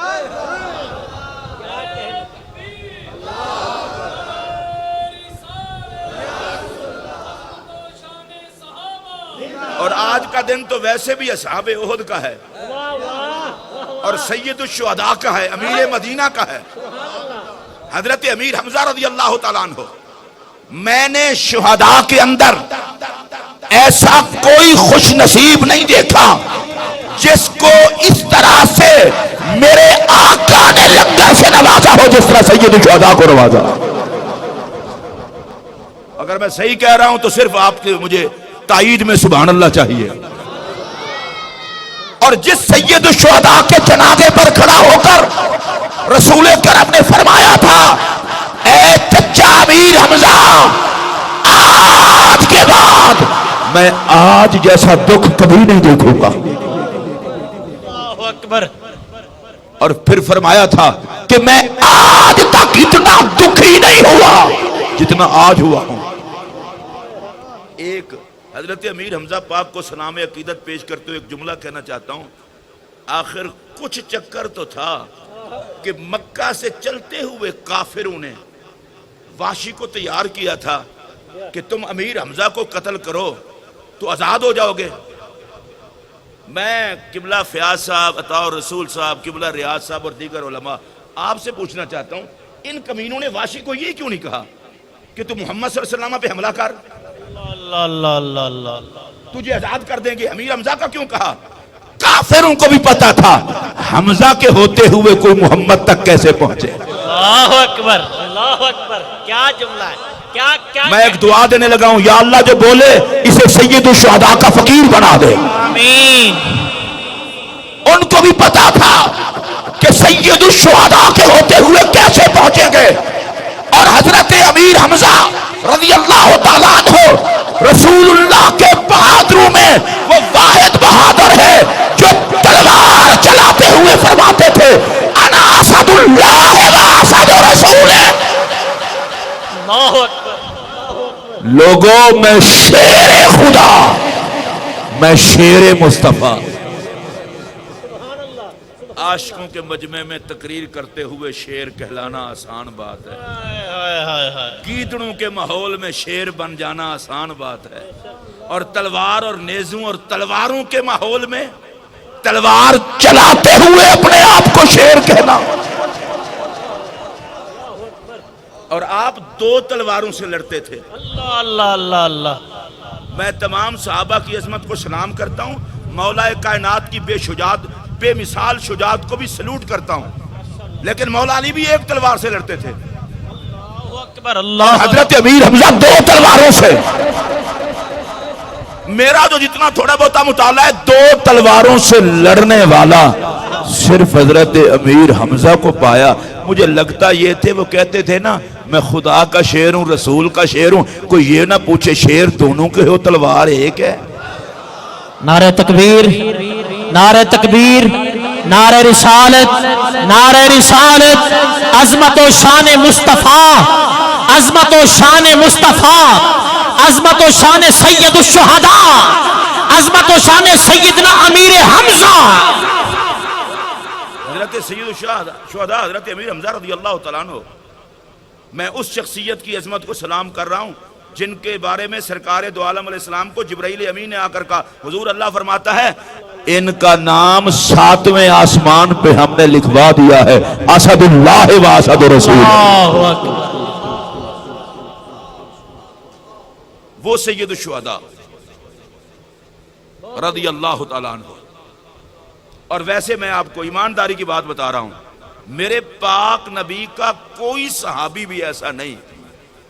A: اور آج کا دن تو ویسے بھی اصحاب احد کا ہے اور سید الشہداء کا ہے، امیر مدینہ کا ہے، حضرت امیر حمزہ رضی اللہ تعالیٰ عنہ. میں نے شہداء کے اندر ایسا کوئی خوش نصیب نہیں دیکھا جس کو اس طرح سے میرے آقا نے لنگر سے نوازا ہو جس طرح سید الشہداء کو نوازا. اگر میں صحیح کہہ رہا ہوں تو صرف آپ کے مجھے تائید میں سبحان اللہ چاہیے. اور جس سید الشہداء کے جنازے پر کھڑا ہو کر رسول کرم نے فرمایا تھا، اے چچا امیر حمزہ، آج کے بعد میں آج جیسا دکھ کبھی نہیں دیکھوں گا.
C: اللہ اکبر.
A: اور پھر فرمایا تھا کہ میں آج تک اتنا دکھی نہیں ہوا جتنا آج ہوا ہوں. ایک حضرت امیر حمزہ پاک کو سلام عقیدت پیش کرتے ہوئے ایک جملہ کہنا چاہتا ہوں. آخر کچھ چکر تو تھا کہ مکہ سے چلتے ہوئے کافروں نے وحشی کو تیار کیا تھا کہ تم امیر حمزہ کو قتل کرو تو آزاد ہو جاؤ گے. میں قبلہ فیاض صاحب، عطا رسول صاحب، قبلہ ریاض صاحب اور دیگر علماء آپ سے پوچھنا چاہتا ہوں، ان کمینوں نے وحشی کو یہ کیوں نہیں کہا کہ تو محمد صلی اللہ علیہ وسلم پہ حملہ کر،
C: اللہ اللہ اللہ،
A: تجھے آزاد کر دیں گے؟ امیر حمزہ کا کیوں کہا؟ کافروں کو بھی پتا تھا حمزہ کے ہوتے ہوئے کوئی محمد تک کیسے پہنچے.
C: اللہ اکبر اللہ اکبر، کیا جملہ ہے، کیا کیا.
A: میں ایک دعا دینے لگا ہوں، یا اللہ جو بولے اسے سید الشہداء کا فقیر بنا دے.
C: آمین.
A: ان کو بھی پتا تھا کہ سید الشہداء کے ہوتے ہوئے کیسے پہنچیں گے. اور حضرت امیر حمزہ رضی اللہ تعالیٰ عنہ رسول اللہ کے بہادروں میں وہ واحد بہادر ہے جو تلوار چلاتے ہوئے فرماتے تھے، انا اسد اللہ و اسد رسول.
C: اللہ اکبر.
A: لوگوں میں شیر خدا، میں شیر مصطفیٰ. عاشقوں کے مجمع میں تقریر کرتے ہوئے شیر کہلانا آسان بات ہے، گیدڑوں کے ماحول میں شیر بن جانا آسان بات ہے، اور تلوار اور نیزوں اور تلواروں کے ماحول میں تلوار چلاتے ہوئے اپنے آپ کو شیر کہنا. اور آپ دو تلواروں سے لڑتے تھے.
C: اللہ اللہ اللہ اللہ.
A: میں تمام صحابہ کی عظمت کو سلام کرتا ہوں، مولا کائنات کی بے شجاعت، بے مثال شجاعت کو بھی سلوٹ کرتا ہوں، لیکن مولا علی بھی ایک تلوار سے لڑتے تھے.
C: اللہ اکبر. اللہ.
A: حضرت امیر حمزہ دو تلواروں سے. میرا جو جتنا تھوڑا بہت مطالعہ ہے، دو تلواروں سے لڑنے والا صرف حضرت امیر حمزہ کو پایا. مجھے لگتا یہ تھے، وہ کہتے تھے نا میں خدا کا شیر ہوں، رسول کا شیر ہوں، کوئی یہ نہ پوچھے شیر دونوں کے ہو تلوار ایک ہے.
C: نعرہ تکبیر، نعرہ تکبیر، نعرہ رسالت، نعرہ رسالت، عظمت و شان مصطفیٰ، عظمت و شان مصطفیٰ، عظمت و شان سید الشہداء، عظمت و شان سیدنا امیر حمزہ،
A: حضرت سید الشہداء حضرت امیر حمزہ رضی اللہ تعالیٰ عنہ. میں اس شخصیت کی عظمت کو سلام کر رہا ہوں جن کے بارے میں سرکار دو عالم علیہ السلام کو جبرائیل امین نے آ کر کہا، حضور اللہ فرماتا ہے ان کا نام 7ویں آسمان پہ ہم نے لکھوا دیا ہے، اسد اللہ و اسد رسول.
C: اللہ اکبر.
A: وہ سید الشہداء رضی اللہ تعالیٰ عنہ. اور ویسے میں آپ کو ایمانداری کی بات بتا رہا ہوں، میرے پاک نبی کا کوئی صحابی بھی ایسا نہیں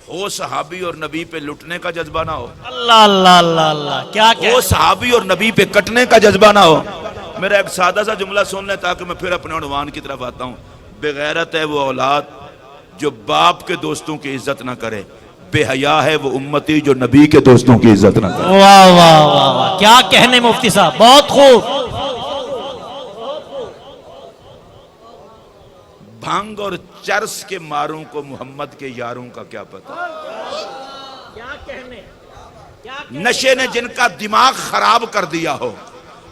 A: ہو صحابی اور نبی پہ لٹنے کا جذبہ نہ ہو،
C: اللہ اللہ اللہ اللہ، کیا
A: وہ صحابی اور نبی پہ کٹنے کا جذبہ نہ ہو. میرا ایک سادہ سا جملہ سن لیں تاکہ میں پھر اپنے عنوان کی طرف آتا ہوں. بے غیرت ہے وہ اولاد جو باپ کے دوستوں کی عزت نہ کرے، بے حیا ہے وہ امتی جو نبی کے دوستوں کی عزت نہ کرے.
C: واہ واہ واہ واہ، کیا کہنے مفتی صاحب، بہت خوب.
A: بھنگ اور چرس کے ماروں کو محمد کے یاروں کا کیا پتہ. نشے نے جن کا دماغ خراب کر دیا ہو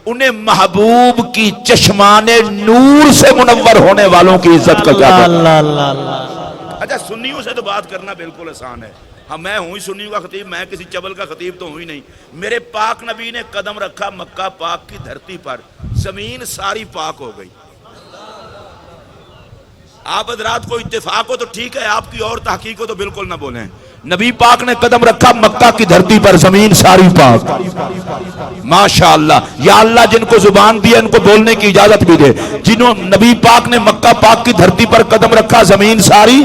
A: انہیں محبوب کی چشمان نور سے منور ہونے والوں کی عزت کا کیا پتہ.
C: اللہ اللہ اللہ.
A: اچھا سنیوں سے تو بات کرنا بالکل آسان ہے. ہاں میں ہوں ہی سنیوں کا خطیب، میں کسی چبل کا خطیب تو ہوں ہی نہیں. میرے پاک نبی نے قدم رکھا مکہ پاک کی دھرتی پر، زمین ساری پاک ہو گئی. آپ حضرات کو اتفاق ہو تو ٹھیک ہے، آپ کی اور تحقیق ہو تو بالکل نہ بولیں. نبی پاک نے قدم رکھا مکہ کی دھرتی پر، زمین ساری پاک. ماشاءاللہ. یا اللہ جن کو زبان دیا ان کو بولنے کی اجازت بھی دے. جنہوں نبی پاک نے مکہ پاک کی دھرتی پر قدم رکھا، زمین ساری،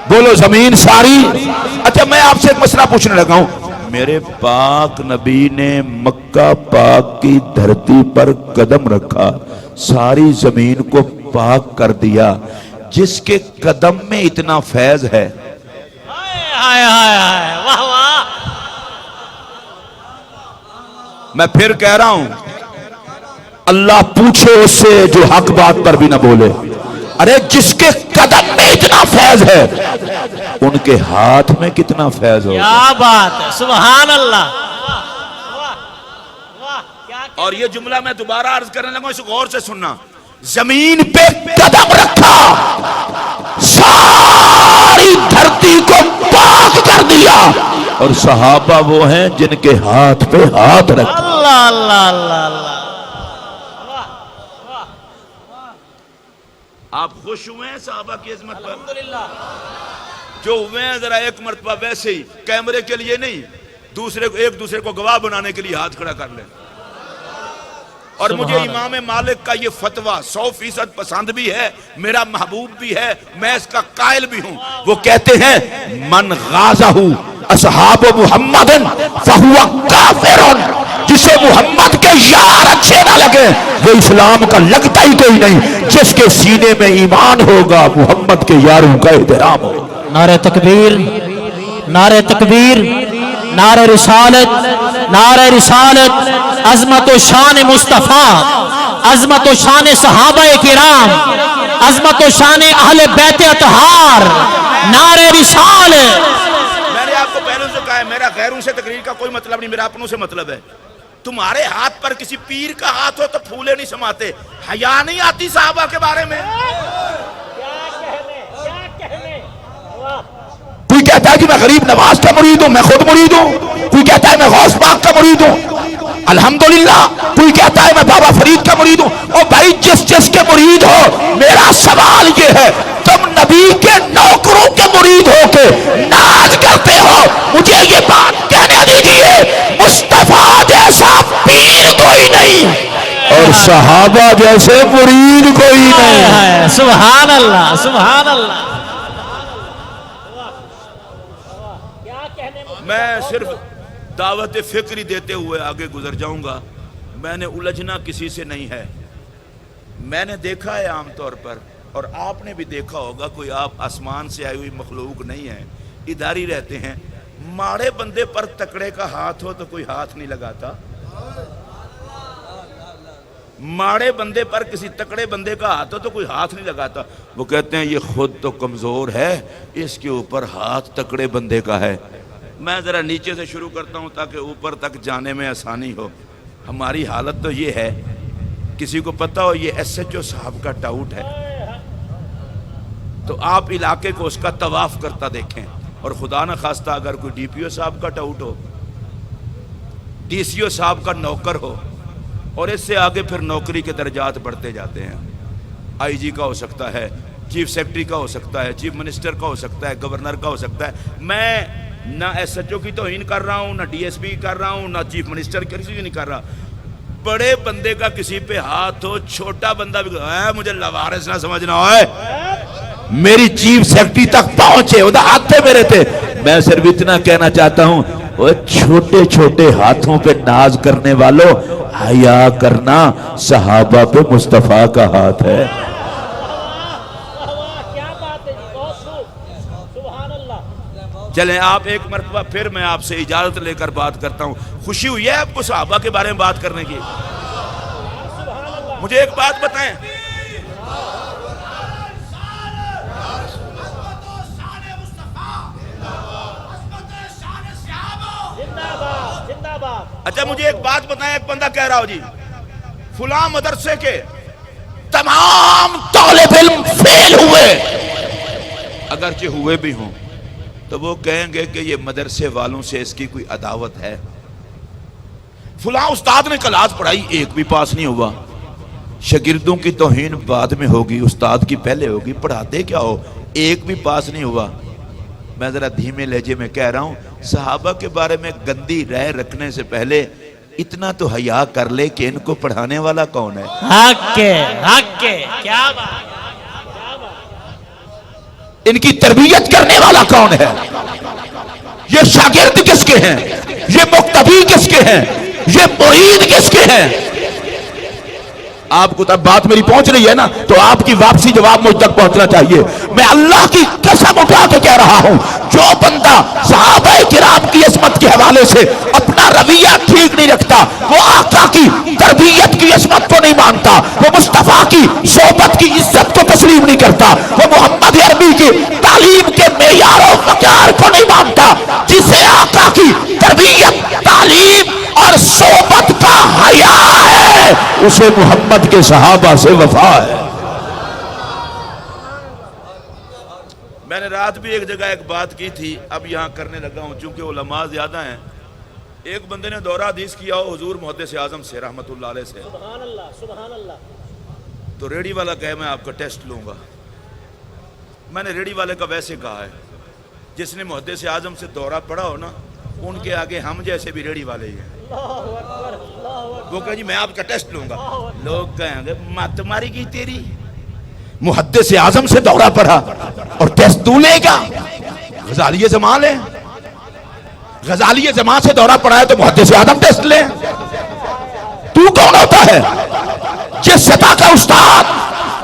A: بولو زمین ساری. اچھا میں آپ سے ایک مسئلہ پوچھنے لگا ہوں، میرے پاک نبی نے مکہ پاک کی دھرتی پر قدم رکھا، ساری زمین کو پاک کر دیا، جس کے قدم میں اتنا فیض ہے.
C: ہائے ہائے ہائے، واہ واہ.
A: میں پھر کہہ رہا ہوں اللہ پوچھے اس سے جو حق بات پر بھی نہ بولے. ارے جس کے قدم میں اتنا فیض ہے ان کے ہاتھ میں کتنا فیض ہوگا.
C: کیا بات ہے، سبحان اللہ.
A: اور یہ جملہ میں دوبارہ عرض کرنے لگا، اس غور سے سننا. زمین پہ قدم رکھا، ساری دھرتی کو پاک کر دیا، اور صحابہ وہ ہیں جن کے ہاتھ پہ ہاتھ رکھا.
C: اللہ اللہ اللہ اللہ.
A: آپ خوش ہوئے ہیں صحابہ کی عظمت پر؟ جو ہوئے ہیں ذرا ایک مرتبہ ویسے ہی کیمرے کے لیے نہیں، ایک دوسرے کو گواہ بنانے کے لیے ہاتھ کھڑا کر لیں. اور مجھے امام مالک کا یہ فتویٰ 100% پسند بھی ہے، میرا محبوب بھی ہے، میں اس کا قائل بھی ہوں. وہ کہتے ہیں من غازہ اصحاب محمد فہو کافر، جسے محمد کے یار اچھے نہ لگے وہ اسلام کا لگتا ہی کوئی نہیں. جس کے سینے میں ایمان ہوگا محمد کے یاروں کا احترام ہوگا.
C: نعرہ تکبیر، نعرہ تکبیر، نعرہ رسالت، نعرہ رسالت. عظمت و شان مصطفیٰ، عظمت و شان صحابہ کرام، عظمت و شان اہل بیت اطہار. نعرہ رسالت.
A: میں نے آپ کو پہلے سے کہا ہے میرا غیروں سے تقریر کا کوئی مطلب نہیں، میرا اپنوں سے مطلب ہے. تمہارے ہاتھ پر کسی پیر کا ہاتھ ہو تو پھولے نہیں سماتے. حیا نہیں آتی صحابہ کے بارے میں؟ کوئی کہتا ہے کہ میں غریب نواز کا مرید ہوں، میں خود مرید ہوں. کوئی کہتا ہے میں غوث پاک کا مرید ہوں، الحمدللہ. کوئی کہتا ہے میں بابا فرید کا مرید ہوں. اور بھائی جس کے مرید ہو، میرا سوال یہ ہے تم نبی کے نوکروں کے مرید ہو کے ناز کرتے ہو. مجھے یہ بات کہنے دیجئے مصطفیٰ جیسا پیر کوئی نہیں اور صحابہ جیسے مرید کوئی نہیں.
C: سبحان اللہ، سبحان اللہ.
A: میں صرف دعوت فکری دیتے ہوئے آگے گزر جاؤں گا. میں نے الجھنا کسی سے نہیں ہے. میں نے دیکھا ہے عام طور پر، اور آپ نے بھی دیکھا ہوگا، کوئی آپ آسمان سے آئی ہوئی مخلوق نہیں ہے، ادھر ہی رہتے ہیں. ماڑے بندے پر تکڑے کا ہاتھ ہو تو کوئی ہاتھ نہیں لگاتا. ماڑے بندے پر کسی تکڑے بندے کا ہاتھ ہو تو کوئی ہاتھ نہیں لگاتا. وہ کہتے ہیں یہ خود تو کمزور ہے, اس کے اوپر ہاتھ تکڑے بندے کا ہے. میں ذرا نیچے سے شروع کرتا ہوں تاکہ اوپر تک جانے میں آسانی ہو. ہماری حالت تو یہ ہے, کسی کو پتہ ہو یہ ایس ایچ او صاحب کا ٹاؤٹ ہے تو آپ علاقے کو اس کا طواف کرتا دیکھیں, اور خدا نہ خواستہ اگر کوئی ڈی پی او صاحب کا ٹاؤٹ ہو, ڈی سی او صاحب کا نوکر ہو, اور اس سے آگے پھر نوکری کے درجات بڑھتے جاتے ہیں. آئی جی کا ہو سکتا ہے, چیف سیکرٹری کا ہو سکتا ہے, چیف منسٹر کا ہو سکتا ہے, گورنر کا ہو سکتا ہے. میں نہ ایس ایچ او کی توہین کر رہا ہوں, نہ ڈی ایس پی کر رہا ہوں, نہ چیف منسٹر کسی کی نہیں کر رہا. بڑے بندے کا کسی پہ ہاتھ ہو, چھوٹا بندہ بھی مجھے لوارث نہ سمجھنا ہوئے, میری چیف سیکرٹری تک پہنچے, ادھر ہاتھ تھے میرے تھے. میں صرف اتنا کہنا چاہتا ہوں, وہ چھوٹے چھوٹے ہاتھوں پہ ناز کرنے والوں, حیا کرنا صحابہ پہ مصطفیٰ کا ہاتھ ہے. چلیں آپ ایک مرتبہ پھر میں آپ سے اجازت لے کر بات کرتا ہوں. خوشی ہوئی ہے آپ کو صحابہ کے بارے میں بات کرنے کی؟ مجھے ایک بات بتائیں, اچھا مجھے ایک بات بتائیں, ایک بندہ کہہ رہا ہو جی فلاں مدرسے کے تمام طالب علم فیل ہوئے, اگرچہ ہوئے بھی ہوں تو وہ کہیں گے کہ یہ مدرسے والوں سے اس کی کوئی عداوت ہے. فلاں استاد نے کلاس پڑھائی, ایک بھی پاس نہیں ہوا. شاگردوں کی توہین بعد میں ہوگی, استاد کی پہلے ہوگی. پڑھاتے کیا ہو, ایک بھی پاس نہیں ہوا. میں ذرا دھیمے لہجے میں کہہ رہا ہوں, صحابہ کے بارے میں گندی رائے رکھنے سے پہلے اتنا تو حیا کر لے کہ ان کو پڑھانے والا کون ہے.
C: حق ہے, کیا بات,
A: ان کی تربیت کرنے والا کون ہے, یہ شاگرد کس کے ہیں, یہ مقتدی کس کے ہیں, یہ مرید کس کے ہیں. آپ کو تب بات میری پہنچ رہی ہے نا, تو آپ کی واپسی جواب مجھ تک پہنچنا چاہیے. میں اللہ کی قسم اٹھا کے کہہ رہا ہوں, جو بندہ صحابہ کرام کی عصمت کے حوالے سے اپنا رویہ ٹھیک نہیں رکھتا, وہ آقا کی تربیت کی عصمت کو نہیں مانتا, وہ مصطفیٰ کی صحبت کی عزت کو تسلیم نہیں کرتا, وہ محمد عربی کی تعلیم کے معیار و مقدار کو نہیں مانتا. جسے آقا کی تربیت, تعلیم اور صحبت کا حیا ہے, اسے محمد کے صحابہ سے وفا ہے. میں نے رات بھی ایک جگہ ایک بات کی تھی, اب یہاں کرنے لگا ہوں چونکہ علماء زیادہ ہیں. ایک بندے نے دورہ حدیث کیا ہو حضور محدث اعظم سے رحمت اللہ علیہ سے,
C: سبحان اللہ, سبحان اللہ.
A: تو ریڈی والا کہے میں آپ کا ٹیسٹ لوں گا. میں نے ریڈی والے کا ویسے کہا ہے, جس نے محدث اعظم سے دورہ پڑھا ہو نا, ان کے آگے ہم جیسے بھی ریڈی والے ہی ہیں. وہ کہا جی میں آپ کا ٹیسٹ لوں گا. لوگ کہیں گے مت ماری کی تیری, محدث اعظم سے دورہ پڑھا اور ٹیسٹ تو لے گا. غزالی زمان لے, غزالی زمان سے دورہ پڑھا ہے تو محدث اعظم ٹیسٹ لے. تو کون ہوتا ہے, جس سطح کا استاد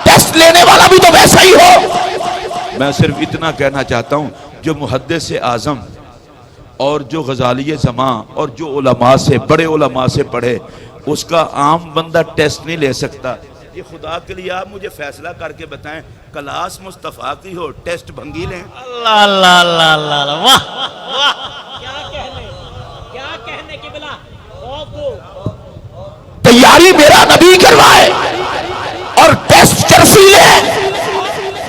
A: ٹیسٹ لینے والا بھی تو ویسا ہی ہو. میں صرف اتنا کہنا چاہتا ہوں, جو محدث اعظم اور جو غزالی زمان اور جو علماء سے, بڑے علماء سے پڑھے, اس کا عام بندہ ٹیسٹ نہیں لے سکتا. یہ خدا کے لیے آپ مجھے فیصلہ کر کے بتائیں, کلاس مصطفیٰ کی ہو, ٹیسٹ بھنگی لیں.
C: اللہ اللہ اللہ اللہ, واہ واہ, کیا کہنے کی بلا.
A: تیاری میرا نبی کروائے اور ٹیسٹ چرسی لے.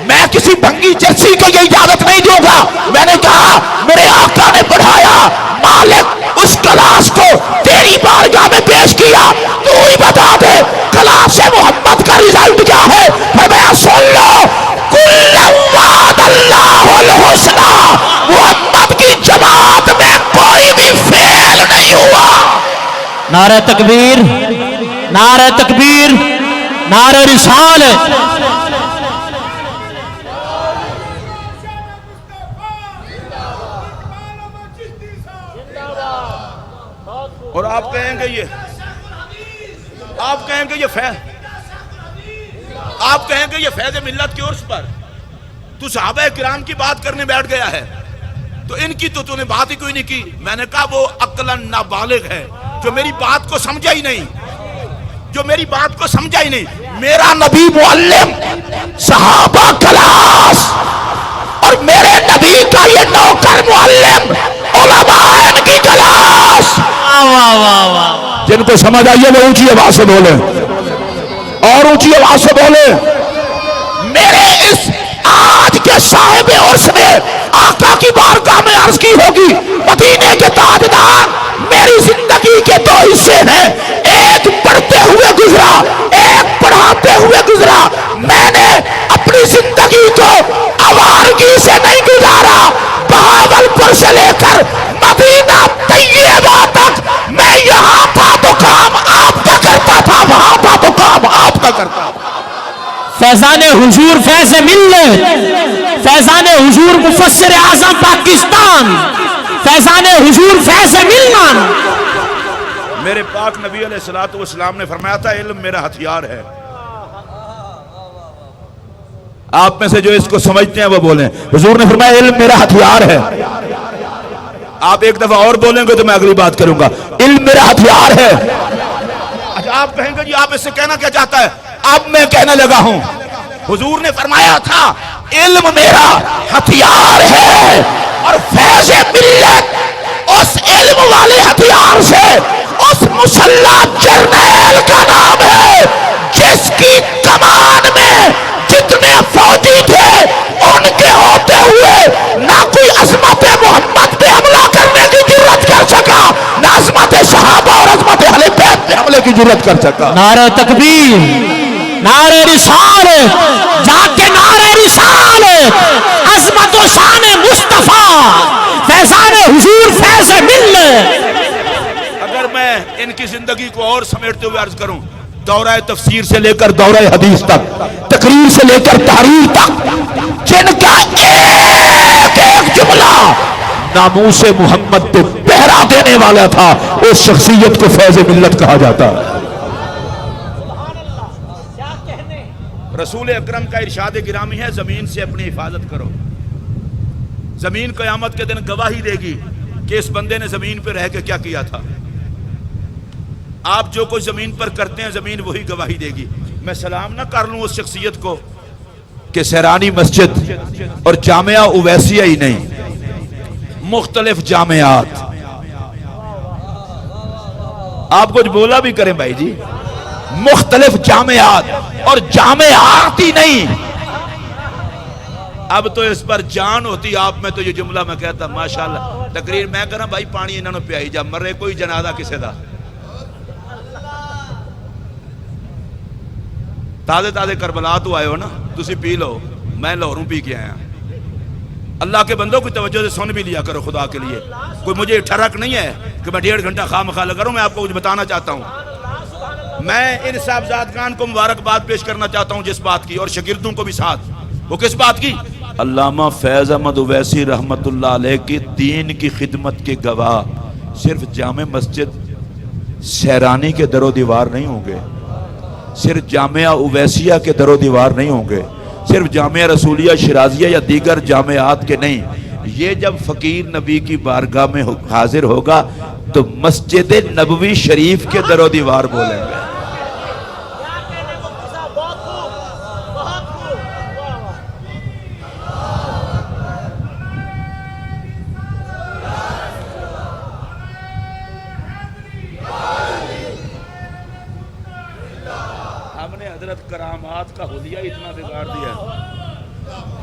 A: میں کسی بھنگی چرسی کو یہ اجازت نہیں دوں گا. میں نے کہا میرے آقا نے پڑھایا, مالک اس کلاس کو تیری بارگاہ میں پیش کیا, تو ہی بتا دے کلاس محمد کا رزلٹ کیا ہے. فرمایا سن لو, کل وعد اللہ الحسنی, محمد کی جماعت میں کوئی بھی فیل نہیں ہوا.
C: نعرہ تکبیر, نعرہ تکبیر, نعرہ رسالت.
A: اور آپ کہیں گے یہ, آپ کہیں گے یہ فیض, آپ کہیں گے یہ فیض ملت کے عرص پر تو صحابہ کرام کی بات کرنے بیٹھ گیا ہے, تو ان کی تو نے بات ہی کوئی نہیں کی. میں نے کہا وہ عقلاً نابالغ ہے جو میری بات کو سمجھا ہی نہیں. جو میری بات کو سمجھا ہی نہیں. میرا نبی معلم، صحابہ کلاس، اور میرے نبی کا یہ نوکر معلم، علماء ان کی کلاس. جن کو سمجھ آئیے وہ اونچی آواز سے بولیں اور اونچی آواز سے بولیں. میرے اس آج کے صاحب عرس نے آقا کی بارگاہ میں عرض کی ہوگی، مدینے کے تاجدار میری زندگی کے دو حصے ہیں، ایک پڑھتے ہوئے گزرا، ایک پڑھاتے ہوئے گزرا. میں نے اپنی زندگی کو آوارگی سے نہیں گزارا. بہاولپور سے لے کر مدینہ طیبہ تک میں یہاں تھا تو کام آپ کا کرتا تھا، وہاں تھا تو کام آپ کا کرتا تھا.
C: فیضان حضور فیض ملت، فیضان حضور مفسر اعظم پاکستان، فیضان حضور فیض ملت.
A: میرے پاک نبی علیہ الصلوۃ والسلام نے فرمایا تھا علم میرا ہتھیار ہے. آپ میں سے جو اس کو سمجھتے ہیں وہ بولیں. حضور نے فرمایا علم میرا ہتھیار ہے. آپ ایک دفعہ اور بولیں گے تو میں اگلی بات کروں گا. علم میرا ہتھیار ہے. اچھا آپ کہیں گے جی آپ اس سے کہنا کیا چاہتا ہے؟ اب میں کہنے لگا ہوں. حضور نے فرمایا تھا علم میرا ہتھیار ہے، اور فیض ملت اس علم والے ہتھیار سے اس مسلح جرنیل کا نام ہے جس کی کمان میں جتنے فوجی تھے ان کے ہوتے ہوئے نہ کوئی عظمت محمد پہ حملہ کرنے کی جرات کر سکا، نہ عظمت صحابہ اور عظمت اہل بیت پہ حملے کی جرات کر سکا.
C: نعرہ تکبیر، نعرہ رسالت، جا کے نعرہ رسالت، عظمت و شان مصطفیٰ، فیضان حضور فیض ملت.
A: اگر میں ان کی زندگی کو اور سمیٹتے ہوئے عرض کروں، دورہ تفسیر سے لے کر دورہ حدیث تک، تقریر سے لے کر تحریر تک، جن کا ایک ایک جملہ ناموس محمد پہ پہرا دینے والا تھا، اس شخصیت کو فیض ملت کہا جاتا ہے. رسول اکرم کا ارشاد گرامی ہے زمین سے اپنی حفاظت کرو. زمین قیامت کے دن گواہی دے گی کہ اس بندے نے زمین پہ رہ کے کیا کیا تھا. آپ جو کچھ زمین پر کرتے ہیں زمین وہی گواہی دے گی. میں سلام نہ کر لوں اس شخصیت کو کہ سیرانی مسجد اور جامعہ اویسیہ ہی نہیں، مختلف جامعات. آپ کچھ بولا بھی کریں بھائی جی، مختلف جامعات اور جامعات ہی نہیں. اب تو اس پر جان ہوتی آپ میں تو یہ جملہ میں کہتا ماشاءاللہ. تقریر میں کرا بھائی پانی انہوں نے پیائی جا، مرے کوئی جنازہ کسے دا. تازے تازے کربلا تو آئے ہو نا، تسی پی لو، میں لاہوروں پی کے آیا. اللہ کے بندوں کو توجہ سے سن بھی لیا کرو خدا کے لیے. کوئی مجھے ٹھرک نہیں ہے کہ میں 1.5 گھنٹہ خواہ مخواہ لگا رہا ہوں. میں آپ کو کچھ بتانا چاہتا ہوں. میں ان صاحبزادگان کو مبارکباد پیش کرنا چاہتا ہوں جس بات کی، اور شاگردوں کو بھی ساتھ. وہ کس بات کی؟ علامہ فیض احمد اویسی رحمت اللہ علیہ کی دین کی خدمت کے گواہ صرف جامع مسجد سیرانی کے در و دیوار نہیں ہوں گے، صرف جامعہ اویسیہ کے در و دیوار نہیں ہوں گے، صرف جامعہ رسولیہ شرازیہ یا دیگر جامعات کے نہیں. یہ جب فقیر نبی کی بارگاہ میں حاضر ہوگا تو مسجد نبوی شریف کے در و دیوار بولیں گے. ہم نے حضرت کرامات کا حلیہ اتنا بگاڑ دیا ہے،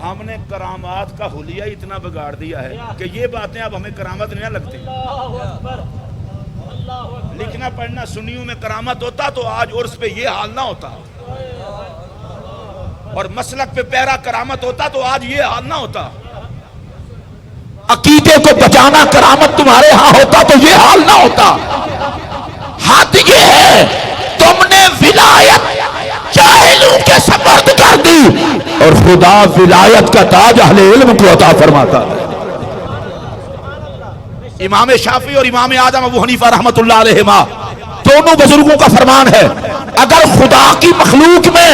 A: ہم نے کرامات کا حلیہ اتنا بگاڑ دیا ہے کہ یہ باتیں اب ہمیں کرامت نہیں لگتی. لکھنا پڑھنا سنیوں میں کرامت ہوتا تو آج عرس پہ یہ حال نہ ہوتا، اور مسلک پہ پیرا کرامت ہوتا تو آج یہ حال نہ ہوتا. عقیدے کو بچانا کرامت تمہارے ہاں ہوتا تو یہ حال نہ ہوتا. حد یہ ہے تم نے ولایت جاہلوں کے سپرد کر دی، اور خدا ولایت کا تاج اہل علم کو عطا فرماتا ہے. امام شافعی اور امام اعظم ابو حنیفہ رحمت اللہ علیہما دونوں بزرگوں کا فرمان ہے، اگر خدا کی مخلوق میں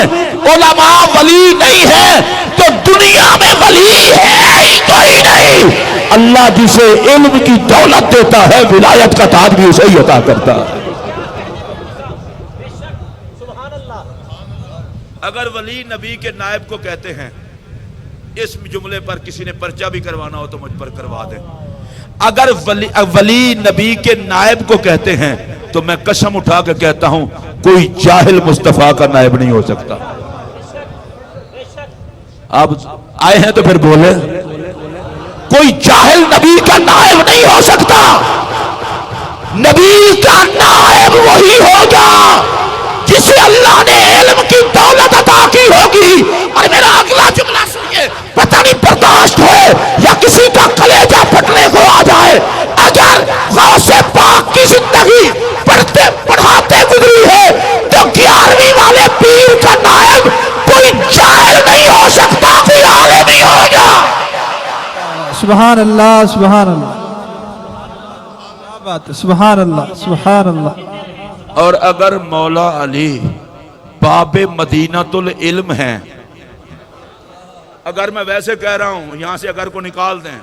A: علماء ولی نہیں ہے تو دنیا میں ولی ہے ہی کوئی نہیں. اللہ جسے علم کی دولت دیتا ہے ولایت کا تاج بھی اسے ہی عطا کرتا ہے. اگر ولی نبی کے نائب کو کہتے ہیں، اس جملے پر کسی نے پرچہ بھی کروانا ہو تو مجھ پر کروا دیں، اگر ولی نبی کے نائب کو کہتے ہیں تو میں قسم اٹھا کے کہتا ہوں کوئی جاہل مصطفیٰ کا نائب نہیں ہو سکتا۔ آپ آئے ہیں تو پھر بولے، کوئی جاہل نبی کا نائب نہیں ہو سکتا۔ نبی کا نائب وہی ہوگا جسے اللہ نے علم کی دولت عطا کی ہوگی۔ اور میرا اگلا جملہ سنیے، پتہ نہیں برداشت ہے یا کسی کا کلیجہ پھٹنے کو آ جائے، اگر غوث پاک کی زندگی پڑھتے پڑھاتے گزری ہے تو 11ویں والے پیر کا نائب کوئی جاہل نہیں ہو سکتا، کوئی عالم نہیں ہوگا۔
B: سبحان اللہ سبحان اللہ، کیا بات ہے، سبحان اللہ سبحان اللہ۔
A: اور اگر مولا علی باب مدینۃ العلم ہیں، اگر میں ویسے کہہ رہا ہوں یہاں سے اگر کو نکال دیں،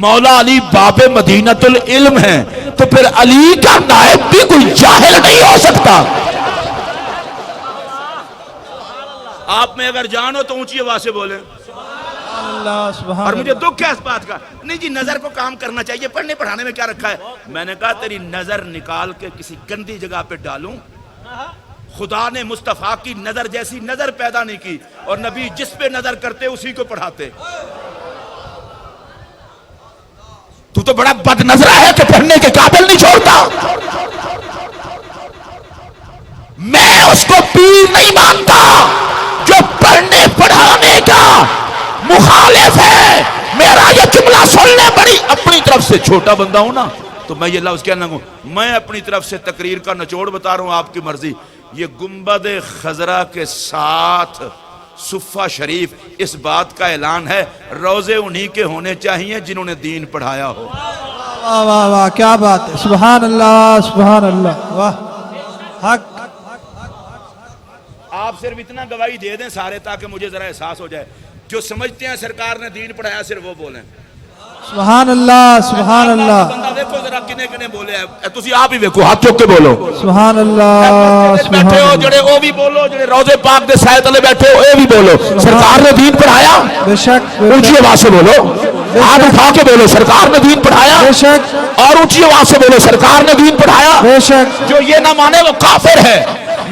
A: مولا علی باب مدینۃ العلم ہیں تو پھر علی کا نائب بھی کوئی جاہل نہیں ہو سکتا۔ آپ میں اگر جان ہو تو اونچی آواز سے بولیں۔
B: اللہ سبحان
A: اور مجھے
B: اللہ۔
A: دکھ ہے اس بات کا، نہیں جی نظر کو کام کرنا چاہیے، پڑھنے پڑھانے میں کیا رکھا ہے؟ میں نے کہا تیری نظر نکال کے کسی گندی جگہ پہ ڈالوں؟ خدا نے مصطفیٰ کی نظر جیسی نظر پیدا نہیں کی، اور نبی جس پہ نظر کرتے اسی کو پڑھاتے۔ تو بڑا بد نظرہ ہے کہ پڑھنے کے قابل نہیں چھوڑتا۔ میں اس کو پیر نہیں مانتا جو پڑھنے پڑھانے کا مخالف ہے۔ میرا یہ جملہ سننے بڑی اپنی طرف سے چھوٹا بندہ ہوں نا تو میں یہ لفظ کہنا ہوں، میں اپنی طرف سے تقریر کا نچوڑ بتا رہا ہوں، آپ کی مرضی۔ یہ گنبد خضرا کے ساتھ صفہ شریف اس بات کا اعلان ہے روزے انہی کے ہونے چاہیے جنہوں نے دین پڑھایا ہو۔
B: واہ واہ واہ، کیا بات ہے، سبحان اللہ سبحان اللہ، واہ حق۔
A: آپ صرف اتنا گواہی دے دیں سارے تاکہ مجھے ذرا احساس ہو جائے، جو سمجھتے ہیں سرکار نے دین پڑھایا صرف وہ بولیں۔
B: سبحان اللہ سبحان اللہ
A: بندہ دیکھو ذرا کنے کنے بولے ہیں، تسی آپ ہی دیکھو، ہاتھ چوک کے بولو۔
B: سبحان اللہ سبحان
A: بیٹھے ہو
B: اللہ،
A: جڑے وہ بھی بولو، جڑے روزے پاک دے سائے تلے بیٹھے ہو وہ بھی بولو۔ سرکار نے دین پڑھایا،
B: بے شک
A: اونچی آواز سے بولو، ہاتھ اٹھا کے بولو سرکار نے دین پڑھایا،
B: بے شک
A: اور اونچی آواز سے بولو سرکار نے دین پڑھایا۔
B: بے شک،
A: جو یہ نہ مانے وہ کافر ہے۔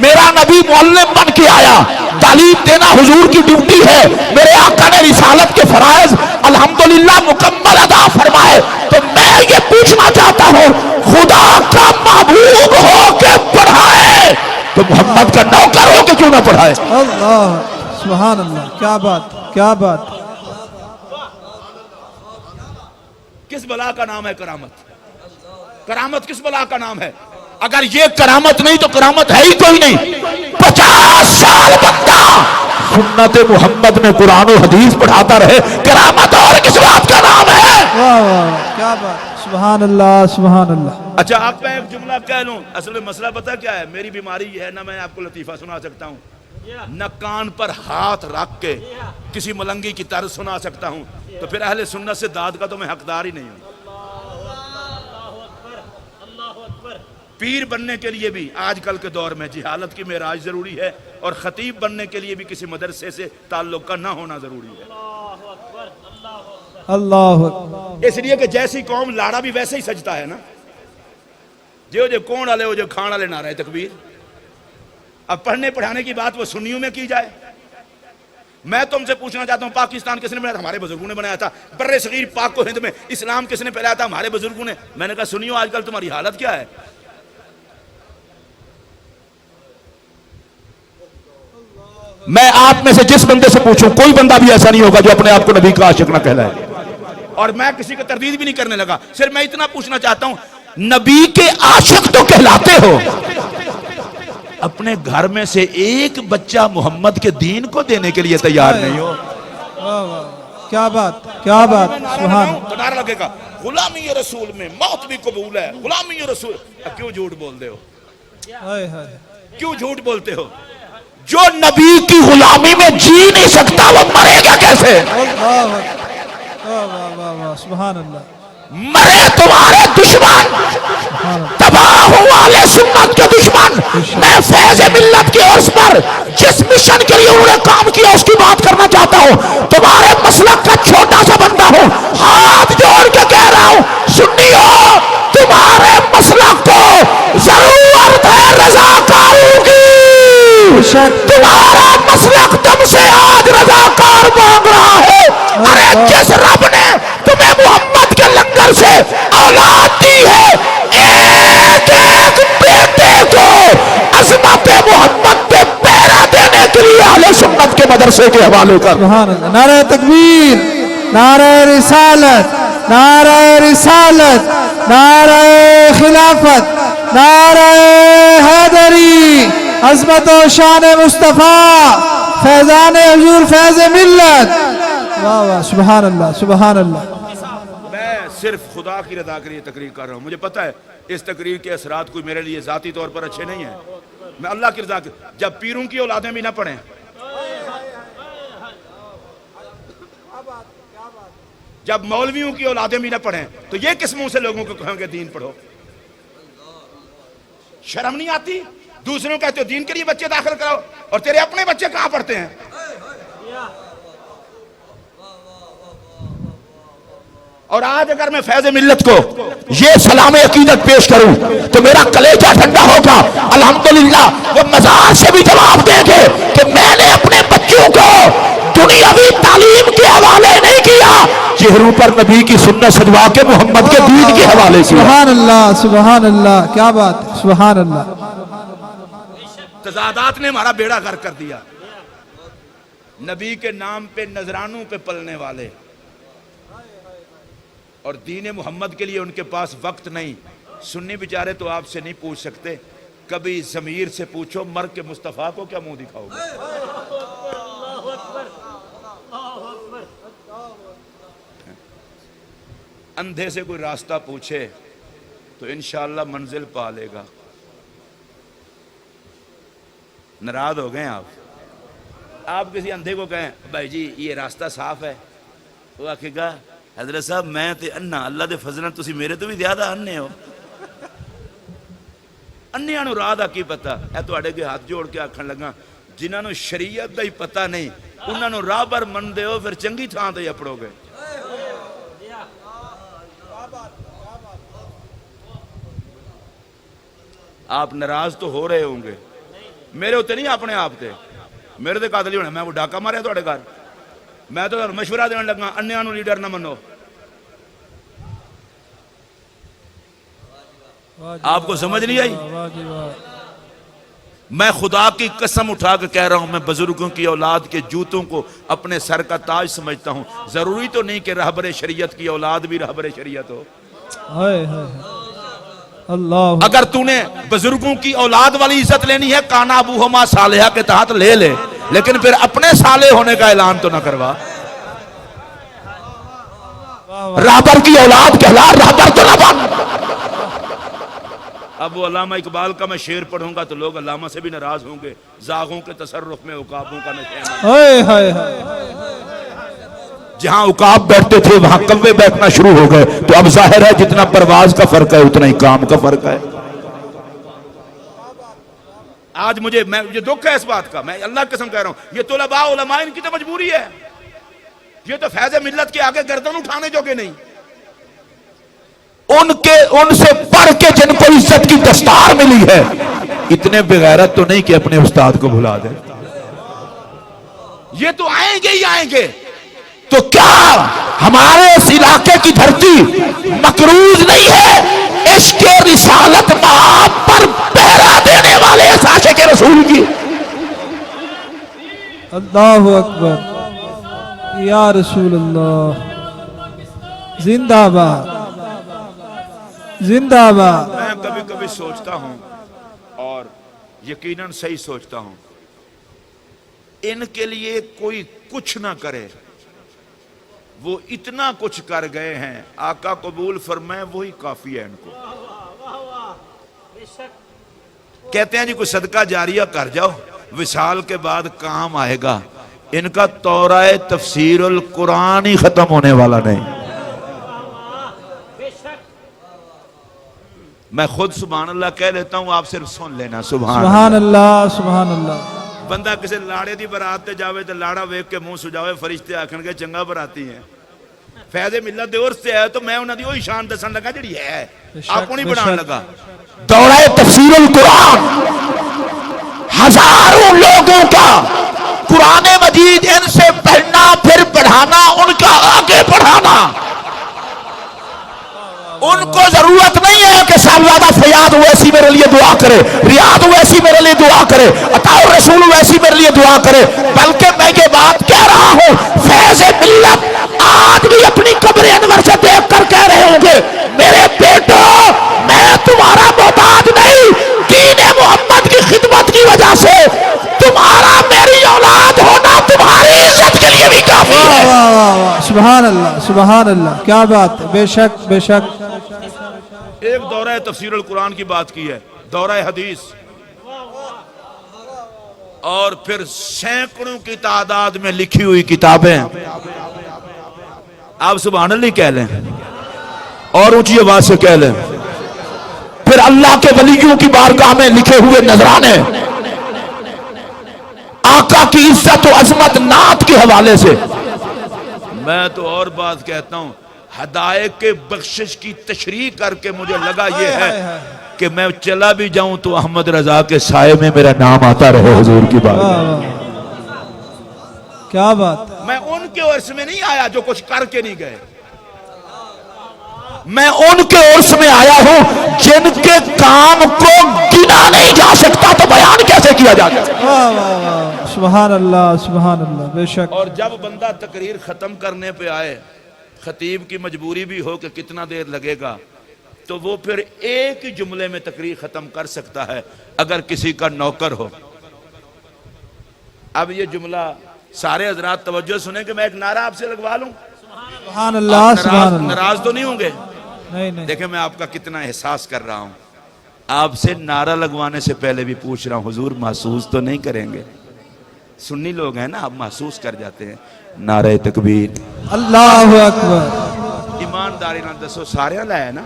A: میرا نبی معلم بن کے آیا، تعلیم دینا حضور کی ڈیوٹی ہے۔ میرے آقا نے رسالت کے فرائض الحمدللہ مکمل ادا فرمائے، تو میں یہ پوچھنا چاہتا ہوں خدا کا محبوب ہو کے پڑھائے تو محمد کا نوکر ہو کے کیوں نہ پڑھائے؟
B: اللہ سبحان اللہ، کیا بات کیا بات۔
A: کس بلا کا نام ہے کرامت؟ کرامت کس بلا کا نام ہے؟ اگر یہ کرامت نہیں تو کرامت ہے ہی کوئی نہیں۔ 50 سال بندہ سنت محمد میں قرآن و حدیث پڑھاتا رہے، کرامت اور کس بات کا نام ہے؟
B: واہ واہ، کیا بات، سبحان اللہ سبحان اللہ۔
A: اچھا اب میں ایک جملہ کہہ لوں، اصل میں مسئلہ پتہ کیا ہے؟ میری بیماری یہ ہے نہ میں آپ کو لطیفہ سنا سکتا ہوں، نہ کان پر ہاتھ رکھ کے کسی ملنگی کی طرز سنا سکتا ہوں، تو پھر اہل سنت سے داد کا تو میں حقدار ہی نہیں ہوں۔ پیر بننے کے لیے بھی آج کل کے دور میں جہالت کی معراج ضروری ہے، اور خطیب بننے کے لیے بھی کسی مدرسے سے تعلق کا نہ ہونا ضروری ہے۔
B: اللہ اکبر۔
A: اس لیے کہ جیسی قوم لاڑا بھی ویسے ہی سجتا ہے نا، جو کون والے ہو جو کھان والے نہ رہے تکبیر۔ اب پڑھنے پڑھانے کی بات وہ سنیوں میں کی جائے۔ میں تم سے پوچھنا چاہتا ہوں پاکستان کس نے بنایا تھا؟ ہمارے بزرگوں نے بنایا تھا۔ بر صغیر پاک و ہند میں اسلام کس نے پھیلایا تھا؟ ہمارے بزرگوں نے۔ میں نے کہا سنیو آج کل تمہاری حالت کیا ہے؟ میں آپ میں سے جس بندے سے پوچھوں کوئی بندہ بھی ایسا نہیں ہوگا جو اپنے آپ کو نبی کا عاشق نہ کہلائے، اور میں کسی کا تردید بھی نہیں کرنے لگا۔ صرف میں اتنا پوچھنا چاہتا ہوں نبی کے عاشق تو کہلاتے ہو، اپنے گھر میں سے ایک بچہ محمد کے دین کو دینے کے لیے تیار نہیں ہو۔
B: واہ واہ، کیا بات کیا بات، سبحان اللہ۔
A: نعرہ لگے گا غلامی رسول میں موت بھی قبول ہے، غلامی رسول۔ کیوں جھوٹ بولتے ہو؟
B: ہائے ہائے،
A: کیوں جھوٹ بولتے ہو؟ جو نبی کی غلامی میں جی نہیں سکتا وہ مرے گا کیسے؟
B: اللہ اکبر، واہ واہ واہ واہ، سبحان اللہ۔
C: مرے تمہارے دشمن، تباہ ہو اہل سنت کے دشمن. میں فیض ملت کے عرص پر جس مشن کے لیے انہوں نے کام کیا اس کی بات کرنا چاہتا ہوں. تمہارے مسلک کا چھوٹا سا بندہ ہوں، ہاتھ جوڑ کے کہہ رہا ہوں سنی ہو، تمہارے مسلک کو ضرورت ہے رضاکاروں کی. تمہارا مسلک تم سے آج رضاکار مانگ رہا ہے. ارے جس رب نے تمہیں محمد کے لنگر سے اولاد دی ہے، ایک ایک بیٹے کو عظمت محمد پہ پہرا دینے کے لیے اہل سنت کے مدرسے کے حوالے کر.
B: سبحان اللہ. نعرہ تکبیر، نعرہ رسالت، نعرہ رسالت، نعرہ خلافت، نعرہ حیدری، عظمت و شان مصطفیٰ، فیضان حضور، فیض ملت. واہ واہ، سبحان اللہ، سبحان اللہ.
A: میں صرف خدا کی رضا کے لیے تقریر کر رہا ہوں. مجھے پتا ہے اس تقریر کے اثرات کوئی میرے لیے ذاتی طور پر اچھے نہیں ہیں. میں اللہ کی رضا کے، جب پیروں کی اولادیں بھی نہ پڑھیں، جب مولویوں کی اولادیں بھی نہ پڑھیں، تو یہ کس منہ سے لوگوں کو کہیں گے دین پڑھو؟ شرم نہیں آتی؟ دوسروں کہتے ہو دین کے لیے بچے داخل کراؤ، اور تیرے اپنے بچے کہاں پڑھتے ہیں؟ اور آج اگر میں فیض ملت کو یہ سلام عقیدت پیش کروں تو میرا کلیجہ ٹھنڈا ہوگا. الحمدللہ وہ مزار سے بھی جواب دیں گے کہ میں نے اپنے بچوں کو دنیاوی تعلیم کے حوالے نہیں کیا، چہروں پر نبی کی سنت سجوا کے محمد کے دین کے حوالے کیا.
B: سبحان اللہ، سبحان اللہ، کیا بات ہے، سبحان اللہ.
A: تضادات نے ہمارا بیڑا غرق کر دیا. نبی کے نام پہ نذرانوں پہ پلنے والے اور دین محمد کے لیے ان کے پاس وقت نہیں. سنی بیچارے تو آپ سے نہیں پوچھ سکتے، کبھی ضمیر سے پوچھو مر کے مصطفیٰ کو کیا منہ دکھاؤ گے؟ اندھے سے کوئی راستہ پوچھے تو انشاءاللہ منزل پا لے گا. ناراض ہو گئے آپ کسی اندھے کو کہیں بھائی جی یہ راستہ صاف ہے، وہ آکھے گا حضرت صاحب میں تے اننا، اللہ دے فضلن تسی میرے تو بھی زیادہ اننے ہو. انیاں نو راہ دا کی پتا؟ اے تو اڑے کے ہاتھ جوڑ کے آکھن لگا جنہاں نو شریعت دا ہی پتا نہیں انہاں نو راہ بر من دے ہو، پھر چنگی تھان تے اپڑو گے. آپ ناراض تو ہو رہے ہوں گے، میرے ہوتے نہیں اپنے آپ تے، میرے تے قاتل ہی ہونا. میں وہ ڈاکہ ماریا تھوڑے گھر، میں تو مشورہ دینے لگا انیاں نو لیڈر نہ منو. آپ کو سمجھ نہیں آئی؟ میں خدا کی قسم اٹھا کے کہہ رہا ہوں، میں بزرگوں کی اولاد کے جوتوں کو اپنے سر کا تاج سمجھتا ہوں. ضروری تو نہیں کہ رہبر شریعت کی اولاد بھی رہبر شریعت ہو.
B: اللہ،
A: اگر تو نے بزرگوں کی اولاد والی عزت لینی ہے کانا ابوہما صالحہ کے تحت لے لے، لیکن پھر اپنے صالح ہونے کا اعلان تو نہ کروا.
C: رہبر کی اولاد کہلا، رہبر تو نہ بن.
A: اب وہ علامہ اقبال کا میں شعر پڑھوں گا تو لوگ علامہ سے بھی ناراض ہوں گے. زاغوں کے تصرف میں عقابوں کا نشانہ.
C: جہاں عقاب بیٹھتے تھے وہاں کوے بیٹھنا شروع ہو گئے. تو اب ظاہر ہے جتنا پرواز کا فرق ہے اتنا ہی کام کا فرق ہے.
A: آج مجھے دکھ ہے اس بات کا، میں اللہ کی قسم کہہ رہا ہوں، یہ طلباء علماء ان کی تو مجبوری ہے. یہ تو فیض ملت کے آگے گردن اٹھانے جوگے نہیں.
C: ان سے پڑھ کے جن کو عزت کی دستار ملی ہے، اتنے بغیرت تو نہیں کہ اپنے استاد کو بھلا دیں.
A: یہ تو آئیں گے ہی آئیں گے.
C: تو کیا ہمارے اس علاقے کی دھرتی مقروض نہیں ہے عشق رسالت مآب پر پہرا دینے والے اس عاشق رسول کی؟
B: اللہ اکبر، یا رسول اللہ، زندہ باد، زندہ باد.
A: میں کبھی کبھی سوچتا ہوں، اور یقیناً صحیح سوچتا ہوں، ان کے لیے کوئی کچھ نہ کرے، وہ اتنا کچھ کر گئے ہیں. آقا قبول فرمائے وہی کافی ہے ان کو. کہتے ہیں جی کوئی صدقہ جاریہ کر جاؤ، وصال کے بعد کام آئے گا. ان کا دورہ تفسیر القرآن ہی ختم ہونے والا نہیں. میں خود سبحان اللہ کہہ لیتا ہوں، آپ صرف سن لینا سبحان
B: سبحان اللہ سبحان اللہ
A: بندہ کسی لاڑے دی برات تے جاوے تے لاڑا ویکھ کے منہ سجاوے، فرشتے آکھن گے چنگا براتی ہے، فیض ملت دے عرس سے ہے، تو میں انہاں دی وہی شان دسن لگا جڑی ہے، آپ نہیں بنان لگا۔
C: دورہ تفسیر القرآن ہزاروں لوگوں کا قرآن مجید ان سے پڑھنا، پھر پڑھانا، ان کا آگے بڑھانا۔ ان کو ضرورت نہیں ہے کہ صاحبزادہ فیاض ویسی میرے لیے دعا کرے، ریاض ویسی میرے لیے دعا کرے، عطا الرسول ویسی میرے لیے دعا کرے، بلکہ میں یہ بات کہہ رہا ہوں فیض ملت آج بھی اپنی قبر انور سے دیکھ کر کہہ رہے ہوں گے میرے بیٹو میں تمہارا محتاج نہیں، دین محمد کی خدمت کی وجہ سے تمہارا میری اولاد ہونا تمہاری عزت کے لیے بھی کافی ہے۔
B: واہ واہ واہ واہ سبحان اللہ سبحان اللہ، کیا بات ہے، بے شک بے شک۔
A: ایک دورہ تفسیر القرآن کی بات کی ہے، دورہ حدیث، اور پھر سینکڑوں کی تعداد میں لکھی ہوئی کتابیں، آپ سبحان اللہ کہہ لیں اور اونچی آواز سے کہہ لیں،
C: پھر اللہ کے ولیوں کی بارگاہ میں لکھے ہوئے نذرانے، آقا کی عزت و عظمت نعت کے حوالے سے۔
A: میں تو اور بات کہتا ہوں، ہدایت کے بخشش کی تشریح کر کے مجھے لگا یہ ہے کہ میں چلا بھی جاؤں تو احمد رضا کے سائے میں میرا نام آتا رہے حضور کی بات۔
B: واہ واہ کیا بات ہے،
A: میں ان کے عرص میں نہیں آیا جو کچھ کر کے نہیں گئے،
C: میں ان کے عرص میں آیا ہوں جن کے کام کو گنا نہیں جا سکتا تو بیان کیسے کیا جاتا ہے۔
B: واہ واہ واہ سبحان اللہ سبحان اللہ، بے شک۔
A: اور جب بندہ تقریر ختم کرنے پہ آئے، خطیب کی مجبوری بھی ہو کہ کتنا دیر لگے گا، تو وہ پھر ایک ہی جملے میں تقریر ختم کر سکتا ہے اگر کسی کا نوکر ہو۔ اب یہ جملہ سارے حضرات توجہ سنیں کہ میں ایک نعرہ آپ سے لگوا لوں،
B: سبحان اللہ سبحان اللہ،
A: ناراض تو نہیں ہوں گے؟
B: نہیں نہیں
A: دیکھیں میں آپ کا کتنا احساس کر رہا ہوں، آپ سے نعرہ لگوانے سے پہلے بھی پوچھ رہا ہوں حضور محسوس تو نہیں کریں گے؟ سنی لوگ ہیں نا، آپ محسوس کر جاتے ہیں۔ نعرہ تکبیر،
B: اللہ اکبر،
A: ایمانداری نہ دسو سارے لائے نا،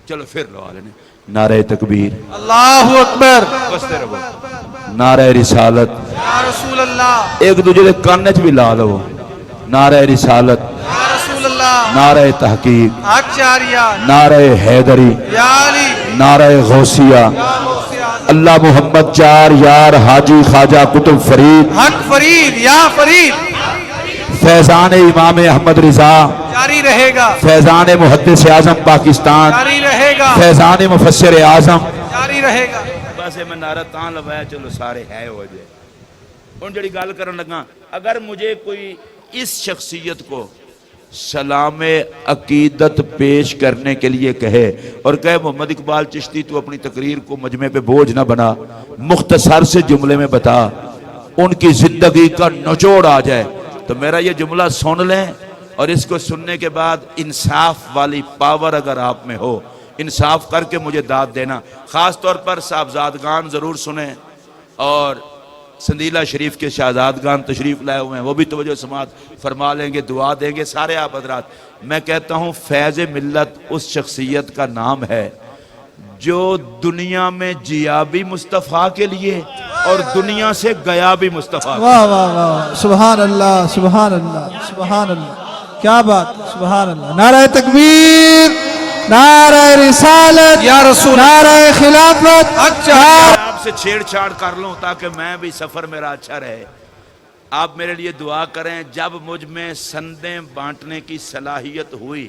A: چلو پھر لو آلے نے، نعرہ تکبیر،
D: اللہ اکبر،
A: بستے رہو، نعرہ رسالت،
D: یا رسول اللہ،
A: ایک دوجہ دے کانچ بھی لا لو، نعرہ رسالت،
D: یا رسول اللہ،
A: نعرہ تحقیق،
D: حق جاریہ،
A: نعرہ حیدری،
D: یا علی،
A: نعرہ غوثیہ، اللہ محمد چار یار حاجی خواجہ قطب فرید،
D: حق فرید، یا فرید،
A: فیضان امام احمد رضا،
D: جاری رہے گا،
A: فیضان محدث اعظم پاکستان،
D: جاری رہے گا،
A: فیضان مفسر اعظم۔
D: جاری رہے گا۔
A: بس میں نعرہ تاں لوایا چلو سارے ہے ہو جائے۔ ان جڑی گال کرن لگا، اگر مجھے کوئی اس شخصیت کو سلام عقیدت پیش کرنے کے لیے کہے اور کہے محمد اقبال چشتی تو اپنی تقریر کو مجمع پہ بوجھ نہ بنا، مختصر سے جملے میں بتا، ان کی زندگی کا نچوڑ آ جائے، تو میرا یہ جملہ سن لیں اور اس کو سننے کے بعد انصاف والی پاور اگر آپ میں ہو، انصاف کر کے مجھے داد دینا۔ خاص طور پر صاحبزادگان ضرور سنیں، اور سندیلہ شریف کے شہزادگان تشریف لائے ہوئے ہیں، وہ بھی توجہ سماعت فرما لیں گے، دعا دیں گے سارے آپ حضرات۔ میں کہتا ہوں فیض ملت اس شخصیت کا نام ہے جو دنیا میں جیا بھی مصطفیٰ کے لیے اور دنیا سے گیا بھی مصطفیٰ کے لیے۔
B: واہ واہ واہ سبحان اللہ سبحان اللہ سبحان اللہ، کیا بات، سبحان اللہ، نعرہ تکبیر، نعرہ رسالت،
D: یا رسول،
B: نعرہ خلافت،
A: آپ سے چھیڑ چھاڑ کر لوں تاکہ میں بھی سفر میرا اچھا رہے۔ آپ میرے لیے دعا کریں، جب مجھ میں سندیں بانٹنے کی صلاحیت ہوئی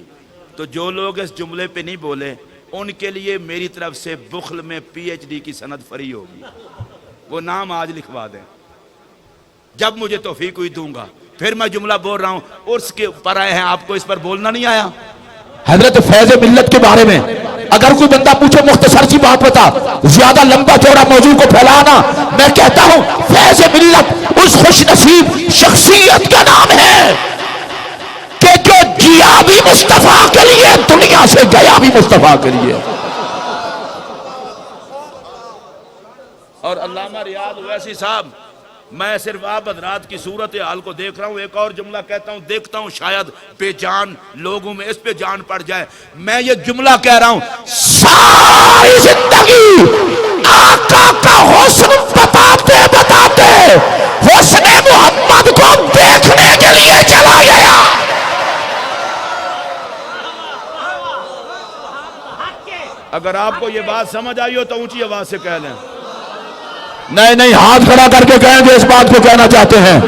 A: تو جو لوگ اس جملے پہ نہیں بولے ان کے لیے میری طرف سے بخل میں پی ایچ ڈی کی سند فری ہوگی، وہ نام آج لکھوا دیں جب مجھے توفیق ہوئی دوں گا۔ پھر میں جملہ بول رہا ہوں، عرس کے پر آئے ہیں، آپ کو اس پر بولنا نہیں آیا؟
C: حضرت فیض ملت کے بارے میں اگر کوئی بندہ پوچھے مختصر سی بات بتا، زیادہ لمبا چوڑا موضوع کو پھیلانا، میں کہتا ہوں فیض ملت اس خوش نصیب شخصیت کا نام ہے کہ جو جیا بھی مصطفیٰ کے لیے، دنیا سے گیا بھی مصطفیٰ کے لیے۔
A: اور علامہ ریاض اویسی صاحب میں صرف آپ حضرات کی صورت حال کو دیکھ رہا ہوں. ایک اور جملہ کہتا ہوں, دیکھتا ہوں شاید بے جان لوگوں میں اس پہ جان پڑ جائے. میں یہ جملہ کہہ رہا ہوں,
C: ساری زندگی آقا کا حسن بتاتے بتاتے حسن محمد کو دیکھنے کے لیے چلا گیا.
A: اگر آپ کو یہ بات سمجھ آئی ہو تو اونچی آواز سے کہہ لیں.
C: نہیں, ہاتھ کھڑا کر کے کہیں گے اس بات کو کہنا چاہتے ہیں.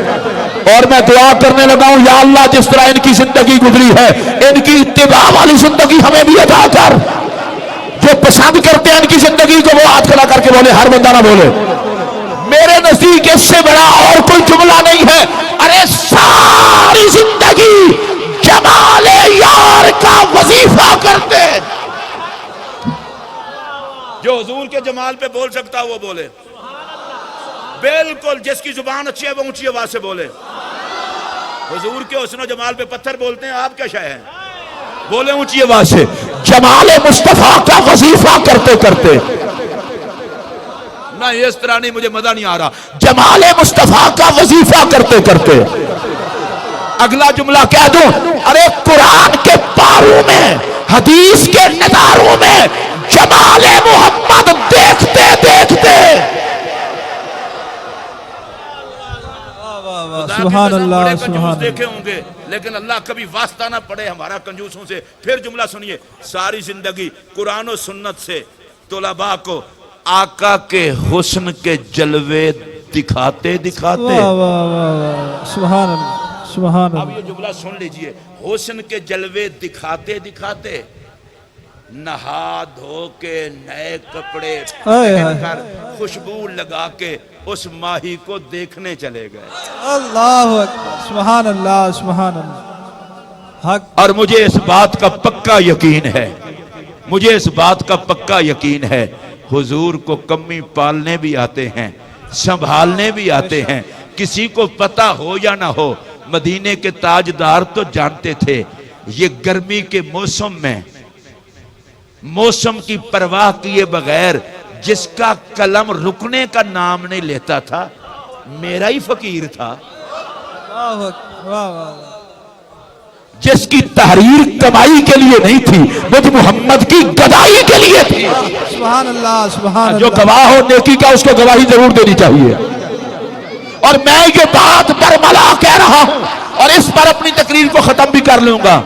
C: اور میں دعا کرنے لگا ہوں, یا اللہ جس طرح ان کی زندگی گزری ہے ان کی اتباع والی زندگی ہمیں بھی عطا کر. جو پسند کرتے ہیں ان کی زندگی کو وہ ہاتھ کھڑا کر کے بولے, ہر بندہ نہ بولے. میرے نزدیک اس سے بڑا اور کوئی جملہ نہیں ہے. ارے ساری زندگی جمال یار کا وظیفہ کرتے.
A: جو حضور کے جمال پہ بول سکتا وہ بولے. بالکل, جس کی زبان اچھی ہے وہ اونچی آواز سے بولے. حضور کے حسن و جمال پہ پتھر بولتے ہیں, آپ کیا شے ہیں؟ بولے اونچی آواز سے,
C: جمال مصطفیٰ کا وظیفہ کرتے کرتے.
A: نہیں اس طرح نہیں, مجھے مزہ نہیں آ رہا.
C: جمال مصطفیٰ کا وظیفہ کرتے کرتے. اگلا جملہ کہہ دوں, ارے قرآن کے پاروں میں حدیث کے نظاروں میں جمال محمد دیکھتے دیکھتے.
B: سبحان اللہ, سبحان
A: دیکھے ہوں گے, لیکن اللہ کبھی واسطہ نہ پڑے ہمارا کنجوسوں سے. پھر جملہ سنیے, ساری زندگی قرآن و سنت سے طلباء کو آقا کے حسن کے جلوے دکھاتے دکھاتے.
B: سبحان اللہ, سبحان
A: اب
B: اللہ.
A: یہ جملہ سن لیجئے, حسن کے جلوے دکھاتے دکھاتے نہا دھو کے نئے کپڑے پہن کر خوشبو لگا کے اس ماہی کو دیکھنے چلے گئے.
B: اللہ اکبر, سبحان اللہ, سبحان اللہ. حق.
C: اور مجھے اس بات کا پکا یقین ہے, مجھے اس بات کا پکا یقین ہے, حضور کو کمی پالنے بھی آتے ہیں, سنبھالنے بھی آتے ہیں. کسی کو پتہ ہو یا نہ ہو, مدینے کے تاجدار تو جانتے تھے یہ گرمی کے موسم میں موسم کی پرواہ کیے بغیر جس کا قلم رکنے کا نام نہیں لیتا تھا میرا ہی فقیر تھا.
B: اللہ اکبر, واہ واہ.
C: جس کی تحریر کمائی کے لیے نہیں تھی, مجھ محمد کی گدائی کے لیے تھی.
B: سبحان اللہ, سبحان
C: جو
B: اللہ.
C: گواہ ہو نیکی کا اس کو گواہی ضرور دینی چاہیے. اور میں یہ بات برملا کہہ رہا ہوں اور اس پر اپنی تقریر کو ختم بھی کر لوں گا.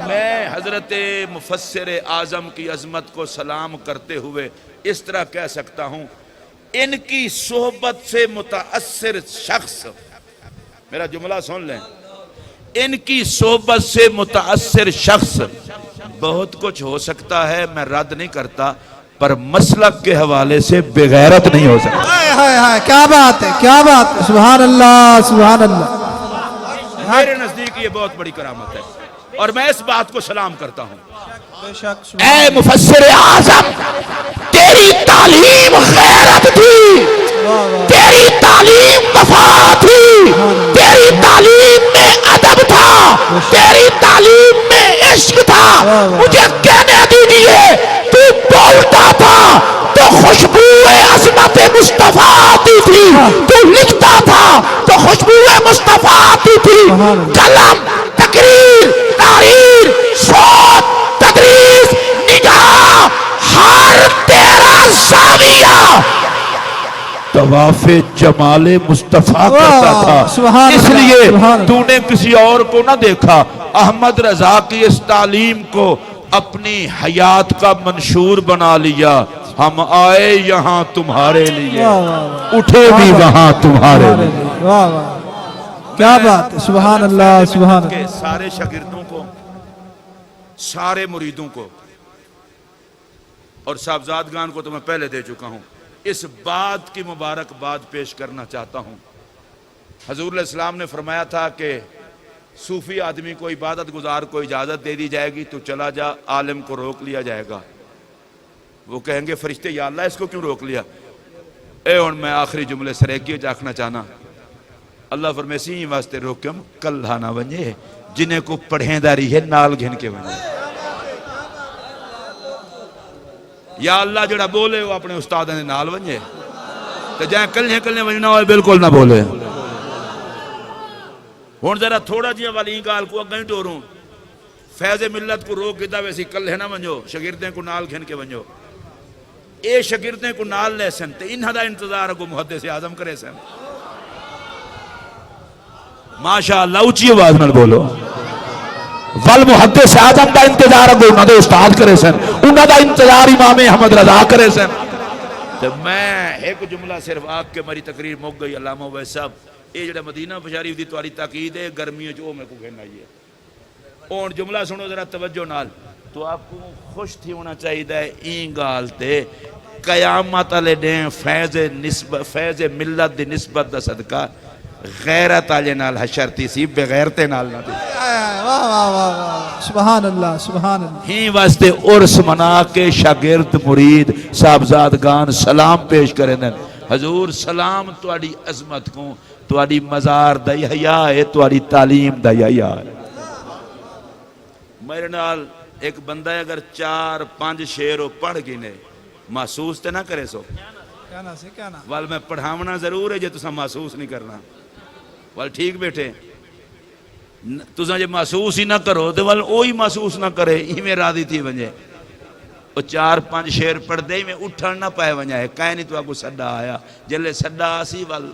A: میں حضرت مفسر اعظم کی عظمت کو سلام کرتے ہوئے اس طرح کہہ سکتا ہوں, ان کی صحبت سے متاثر شخص, میرا جملہ سن لیں, ان کی صحبت سے متاثر شخص بہت کچھ ہو سکتا ہے, میں رد نہیں کرتا, پر مسلک کے حوالے سے بغیرت نہیں ہو سکتا.
B: ہائے ہائے ہائے, کیا بات ہے, کیا بات ہے. سبحان اللہ, سبحان اللہ.
A: میرے نزدیک یہ بہت بڑی کرامت ہے اور میں اس بات کو سلام کرتا ہوں.
B: بے شک.
C: اے مفسر اعظم, تیری تعلیم غیرت تھی, تیری تعلیم وفا تھی, تیری تعلیم میں ادب تھا, تیری تعلیم میں عشق تھا. مجھے کہنے دیجئے, تو بولتا تھا تو خوشبو عظمت مصطفیٰ آتی تھی, تو لکھتا تھا تو خوشبو مصطفیٰ آتی تھی. قلم, تقریر, تحریر, صوت, تدریس, نگاہ, ہر تیرا زاویہ طواف جمال مصطفیٰ کرتا تھا. اس لیے تو نے کسی اور کو نہ دیکھا. احمد رضا کی اس تعلیم کو اپنی حیات کا منشور بنا لیا. ہم آئے یہاں تمہارے لیے, اٹھے بھی وہاں تمہارے لیے.
B: واہ واہ, کیا بات ہے. سبحان اللہ, سبحان
A: کے
B: اللہ.
A: سارے شاگردوں کو, سارے مریدوں کو اور صاحبزادگان کو تو میں پہلے دے چکا ہوں, اس بات کی مبارکباد پیش کرنا چاہتا ہوں. حضور علیہ السلام نے فرمایا تھا کہ صوفی آدمی کو, عبادت گزار کو اجازت دے دی جائے گی, تو چلا جا, عالم کو روک لیا جائے گا. وہ کہیں گے فرشتے, یا اللہ اس کو کیوں روک لیا؟ اے اور میں آخری جملے سریکی جاکھنا چاہنا. اللہ فرمائے سی واسطے روکم کل نہ ونجے جنہیں کو پڑھیں داری ہے نال گھن کے ونجے. یا اللہ جڑا بولے وہ اپنے استاد نے نال ونجے. تو جائیں کلے کلے وجنا ہوئے بالکل نہ بولے. ہون ذرا تھوڑا جی والی گال کو اگیں ٹوروں فیض ملت کو روک کیتا ویسی کلے نہ ونجو شاگردیں کو نال گھن کے ونجو. اے شاگردیں کو نال لے سن تے انہاں دا انتظار کو محدث اعظم کرے سن. ماشاءاللہ اونچی آواز نال بولو. والمحدث اعظم دا انتظار کو انہاں دے استاد کرے سن, انہاں دا انتظار امام احمد رضا کرے سن. تو میں ایک جملہ صرف آگ کے مری تقریر مک گئی. علامہ اویس صاحب یہ جڑا مدینہ شریف دی تواڈی تاکید ہے گرمیوں جو میں کو کہنا ہی ہے. اور جملہ سنو ذرا توجہ نال تو آپ کو خوش تھی ہونا چاہیے این گال تے قیامت والے دن فیض ملت دی نسبت دا صدقہ غیرت والے نال حشر تھی سی بغیرتے نال نہ تھی.
B: واہ واہ واہ واہ سبحان اللہ سبحان اللہ.
A: ہی واسطے عرس منا کے شاگرد مرید صاحبزادگان سلام پیش کریں. حضور سلام تواڈی عظمت کو, تواڈی مزار دا حیا ہے, تواڈی تعلیم دا حیا ہے. میرے نال ایک بندہ اگر 4-5 شعر پڑھ گنے محسوس تے نہ کرے سو
B: کہنا سے کہنا
A: وال میں پڑھاونا ضرور ہے جے تساں محسوس نہیں کرنا. وال ٹھیک بیٹھے تساں جے محسوس ہی نہ کرو تے وال اوہی محسوس نہ کرے ہی میں راضی تھی ونجے. وہ 4-5 شعر پڑھ دے میں اٹھن نہ پائے ونجا ہے کہیں نہیں تو آپ کو سڈا آیا جلے سڈا آسی وال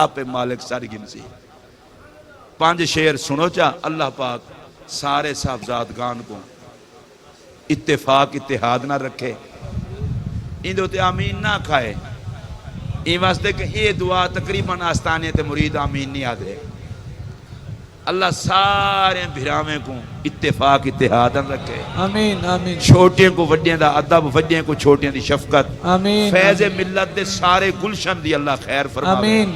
A: آپ مالک ساری گن سی. 5 شعر سنو چا اللہ پاک سارے صاحبزادگان کو اتفاق اتحاد نہ رکھے, ان دو تے آمین نہ کھائے. این واسطے کہ یہ دعا تقریباً آستانے تے مرید آمین نہیں آدھے. اللہ سارے بھرامیں کو اتفاق اتحاد نہ رکھے.
B: آمین آمین.
A: چھوٹیاں کو وڈیاں دا ادب, وڈیاں کو چھوٹیاں دی شفقت.
B: آمین.
A: فیض ملت دے سارے گلشن دی اللہ خیر فرماوے.
B: آمین.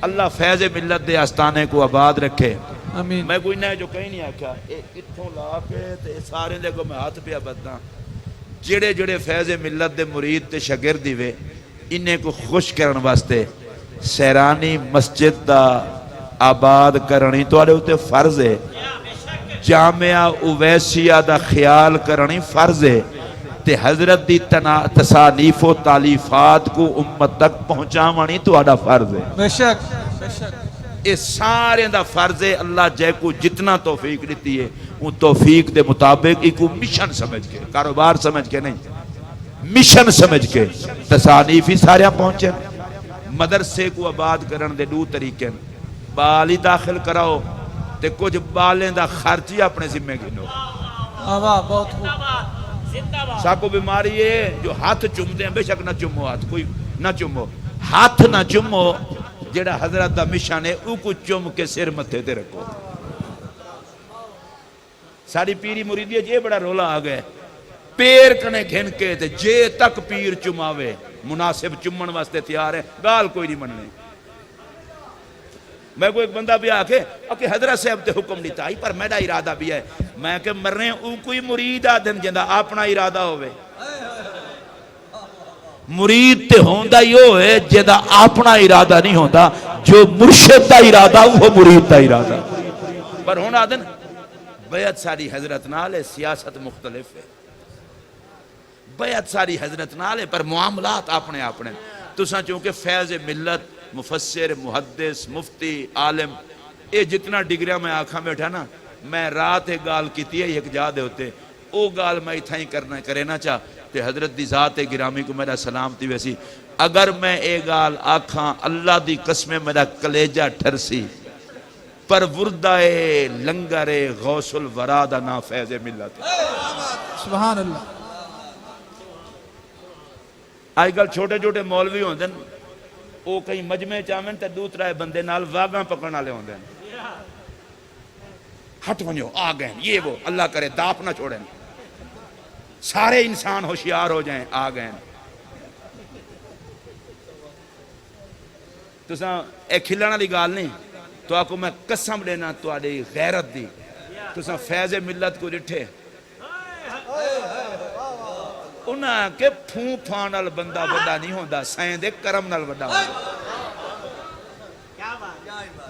A: اللہ فیض ملت دے آستانے کو آباد رکھے.
B: آمین.
A: میں کوئی نہ جو کہیں نہیں آکھا اتھوں لا کے تے سارے لے کو میں ہاتھ پہ بدنا جڑے جڑے فیض ملت دے مرید تے شاگرد دیوے انہیں کو خوش کرن واسطے سیرانی مسجد دا آباد کرنی تو آلے ہوتے فرض ہے. جامعہ اویسیہ دا خیال کرنی فرض ہے تے حضرت دی تصانیف و تعلیفات کو امت تک پہنچاوانی تو آڈا فرض ہے.
B: بے شک بے شک.
A: اس سارے دا فرض ہے. اللہ جے کو جتنا توفیق دیتی ہے وہ توفیق دے مطابق ایک مشن سمجھ کے, کاروبار سمجھ کے نہیں, مشن سمجھ کے تصانیفی سارے پہنچے. مدرسے کو آباد کرن دے 2 طریقے, بالی داخل کراؤ تے کچھ بالیں دا خرچی اپنے ذمہ گنو.
B: واہ بہت خوب.
A: ساکو بیماری ہے جو ہاتھ چومتے ہیں, بے شک نہ چومو ہاتھ, کوئی نہ چومو ہاتھ, نہ چومو جڑا حضرت دا مشن ہے او کو چوم کے سر متھے تے رکھو. ساری پیری مریدی جے بڑا رولا آ گئے پیر کنے گھن کے تے جے تک پیر چماوے مناسب چمن واسطے تیار ہے, گال کوئی نہیں مننے. میں کو ایک بندہ بھی آکے کہ حضرت صاحب تے حکم نہیں تھا پر میرا ارادہ بھی ہے. میں کہ مرنے او کوئی مرید آدھن جندہ اپنا ارادہ ہوئے. مرید تے ہوندہ یو ہے جدہ اپنا ارادہ نہیں ہوندہ, جو مرشد دا ارادہ وہ مرید دا ارادہ. پر ہونا آدھن بیعت ساری حضرت نالے, سیاست مختلف ہے. بیعت ساری حضرت نالے پر معاملات اپنے اپنے. تو ساں چونکہ فیض ملت مفسر, محدث, مفتی, عالم اے جتنا ڈگریاں میں آنکھاں بیٹھا نا, میں رات ایک گال کیتی ہے ایک جا دے ہوتے او گال میں اتھا ہی کرنا چاہ تے حضرت دی ذات گرامی کو میرا سلام تھی ویسی. اگر میں اے گال آنکھاں اللہ دی قسمیں میرا کلیجہ ٹھرسی پر وردہ لنگر غوث الورا دا نا فیض ملت.
B: سبحان اللہ.
A: آج کل چھوٹے چھوٹے مولوی ہوندے او کہیں مجمع چاہمیں تے دوسرا بندے نال واگاں پکڑنا لے ہوندے ہٹ ونیو آ گئے یہ وہ, اللہ کرے داپ نہ چھوڑیں, سارے انسان ہوشیار ہو جائیں, آ گئے. تو ساں ایک کھلانا دی گال نہیں, تو آپ کو میں قسم لینا تو آڑی غیرت دی. تو ساں فیض ملت کو ڈٹھے انہاں کے پھون پھان نال بندہ بڑا نہیں ہوندہ, سائن دے کرم نال بڑا ہوندہ.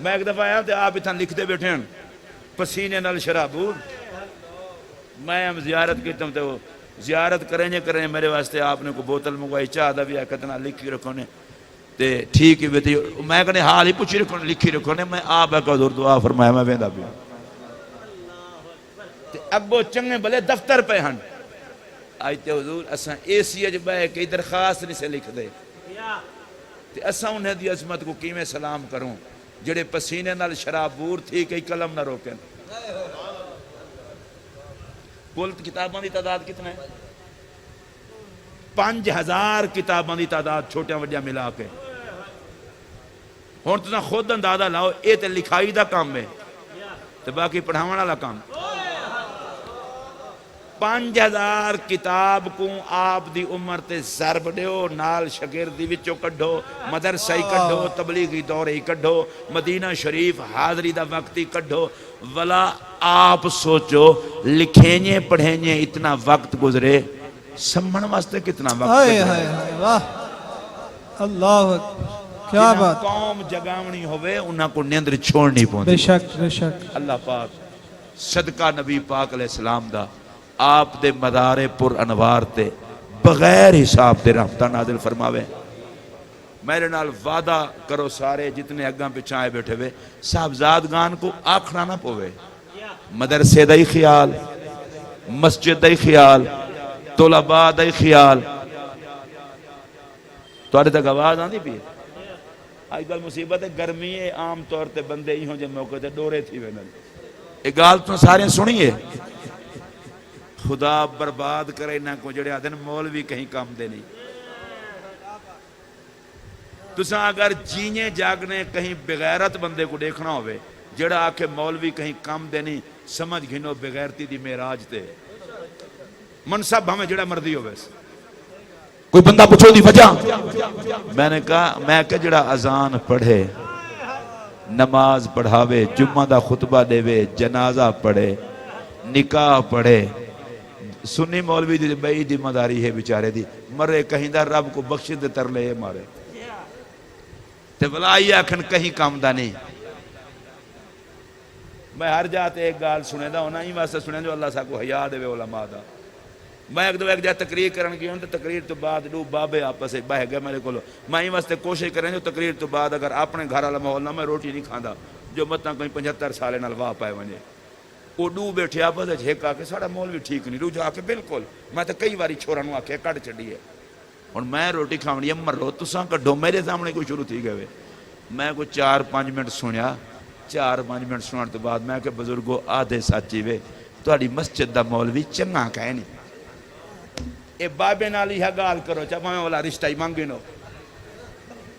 A: میں ایک دفعہ آیا تے آپ اتھا لکھ دے بیٹھے ہیں پسینے نال شرابور. میں ہم زیارت کیتا ہوں تے وہ زیارت کریں میرے واسطے آپ نے کو بوتل منگوائی, چاہ دا بھی کتنا لکھی رکھو نے. تے ٹھیک ہی ویتی میں کہنے حال ہی پوچھی رکھو لکھی رکھو نے میں آپ ہے کہ دعا فرمایا میں ویندہ بھی تے اگو چنگے بلے دفتر پہ ہن آج تے حضور اساں اے سی اج بے کئی درخواست نہیں سے لکھ دے تے اساں انہیں دی عظمت کو کیمیں سلام کروں جڑے پسینے نال شرابور تھی کئی قلم نہ روکیں کل کتاباں دی تعداد کتنا ہے 5000 کتاباں دی تعداد چھوٹیاں وڈیاں ملا کے ہن تساں خود اندازہ لاؤ اے تے لکھائی دا کام ہے تے باقی پڑھاون والا کام 5000 کتاب کو آپ دی عمر تے ضرب دیو نال شاگردی وچوں کڈھو مدرسہ کڈھو تبلیغی دورے کڈھو مدینہ شریف حاضری دا وقت کڈھو ولا آپ سوچو لکھیں پڑھیں اتنا وقت گزرے سمجھن واسطے کتنا وقت
B: ہائے
A: گزرے
B: ہائے ہائے واہ اللہ اکبر کیا
A: جنہاں
B: بات
A: قوم جگاونی ہوئے انہاں کو نیندر چھوڑنی پوندی
B: بے شک بے شک
A: اللہ پاک صدقہ نبی پاک علیہ السلام دا آپ دے مدارے پر انوار تے بغیر حساب دے رحمتہ نازل فرماوے میرے نال وعدہ کرو سارے جتنے اگاں پچھائے بیٹھے ہوئے صاحبزادگان کو آکھنا نہ پوے مدرسے دائی خیال مسجد دائی خیال طلباء دائی خیال تو آرے تک آواز آن دی بھی آج گل مصیبت ہے گرمی ہے عام طور تے بندے ہی ہوں جے موقع تے ڈورے تھی وینن ایک گال تو سارے سنیے خدا برباد کرے نہ کو جڑے آدھن مولوی کہیں کام دے نہیں تساں اگر جینے جاگنے کہیں بغیرت بندے کو دیکھنا ہوئے جڑا آکے مولوی کہیں کام دے نہیں سمجھ گھنو بغیرتی دی معراج تے منصب ہمیں جڑا مردی ہوئے کوئی بندہ پوچھو دی وجہ میں نے کہا میں کہ جڑا اذان پڑھے نماز پڑھاوے جمعہ دا خطبہ دے وے جنازہ پڑھے نکاح پڑھے سنی مولوی دی بئی دی مداری ہے بیچارے دی مرے کہیں دا رب کو بخشن دے تر لے مارے تے بلائی آکھن کہیں کام دا نہیں میں ہر جاتے ایک گال سنے دا ہونا ہی واسطہ سنے جو اللہ سا کو حیاء دے وے علماء دا میں ایک دو ایک جا تقریر کرن کی ہوں تو تقریر تو بعد دو بابے آپس سے بہ گئے میرے کو میں ہی واسطے کوشش کریں جو تقریر تو بعد اگر اپنے گھر والا ماحول نہ میں روٹی نہیں کھاندا جو متاں کوئی 75 سالے نال واہ پائے ونجے وہ ڈو بیٹھے آپس سے جھیک آ کے ساڑا مولوی ٹھیک نہیں رو جا کے بالکل میں تو کئی باری چھوڑا نو آ کے کٹ چڑھی ہے اور میں روٹی کھاونی امر رو تساں کڈو میرے سامنے کوئی شروع تھی گئے میں کوئی 4-5 منٹ سنیا 4-5 منٹ سننے تو بعد میں کہ بزرگو آدھے سچی وے تہاڈی مسجد دا مولوی چنگا کہے نہیں اے بابے نال ہی گال کرو چا میں والا رشتہ ہی مانگے نو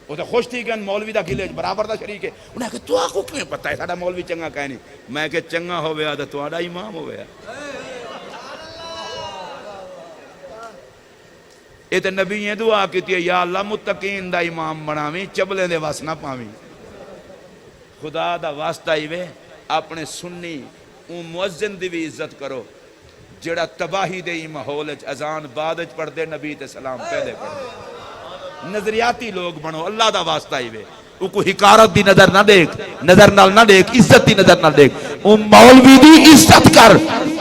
A: وہ تو خوش تھی کہ مولوی دا گلے برابر دا شریک ہے انہیں کہا تو آکو کیوں پتہ ہے ساڑا مولوی چنگا کہے نہیں میں کہ چنگا ہو گیا تو آڑا امام ہو گیا اے تے نبی یہ دعا کیتی ہے یا اللہ متقین دا امام بناویں چبلے دے واسطہ نہ پاویں خدا دا واسطہ ہی وے اپنے سنی مؤذن دی بھی عزت کرو جڑا تباہی دے ماحول اذان بعد پڑھ دے نبی تے سلام پہلے پڑھ دے نظریاتی لوگ بنو اللہ دا واسطہ ہی وے او کو حکارت دی نظر نہ دیکھ نظر نال نہ دیکھ عزت دی نظر نہ دیکھ او مولوی دی عزت کر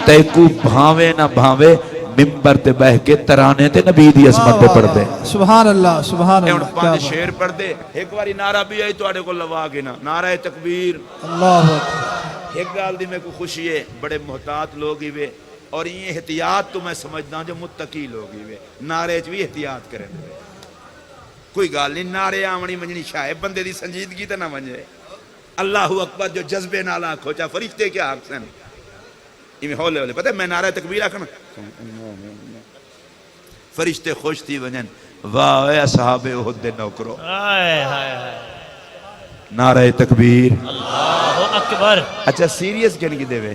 A: تے کو بھاوے نہ بھاوے ممبر تے بہ کے ترانے تے نبی دی عظمت تے پڑھ دے
B: سبحان اللہ سبحان اللہ کیا
A: پانچ شعر پڑھ دے ایک باری نعرہ بھی آئی تو آڑے کو لوا کے نا نعرہ تکبیر
B: اللہ اکبر
A: ایک گال دی میں کو خوشی ہے بڑے محتاط لوگ ہی وے اور یہ احتیاط تو میں سمجھنا جو متقی لوگ ہی وے نعرے چ بھی احتیاط کریں کوئی گال نہیں نعرے آمنی منجنی شاہ بندے دی سنجیدگی تے نہ منجے اللہ اکبر جو جذبے نال آکھو چاہ فرشتے کیا آکھسن یہ ہولے ہولے پتہ ہے میں نعرہ تکبیر آکھنا فرشتے خوش تھی ونجن واہ اے اصحاب احد دے نوکرو نعرہ تکبیر
C: اللہ اکبر
A: اچھا سیریس کن کی دے وے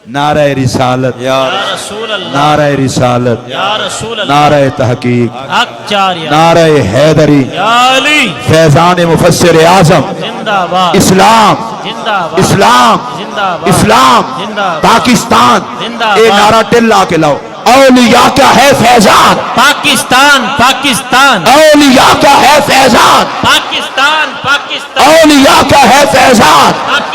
A: نعرہ رسالت
C: یا رسول اللہ
A: نعرہ رسالت
C: یا رسول اللہ
A: نعرہ تحقیق
C: حق جاری
A: نعرہ حیدری
C: یا علی
A: فیضان مفسر اعظم
C: زندہ باد
A: اسلام
C: زندہ باد
A: اسلام
C: زندہ باد
A: اسلام
C: زندہ باد
A: پاکستان
C: زندہ
A: اے
C: باد
A: نعرہ ٹلا کے لاؤ اولیاء کا ہے فیضان
C: پاکستان پاکستان
A: اولیاء کا ہے فیضان
C: پاکستان پاکستان
A: اولیاء کا ہے فیضان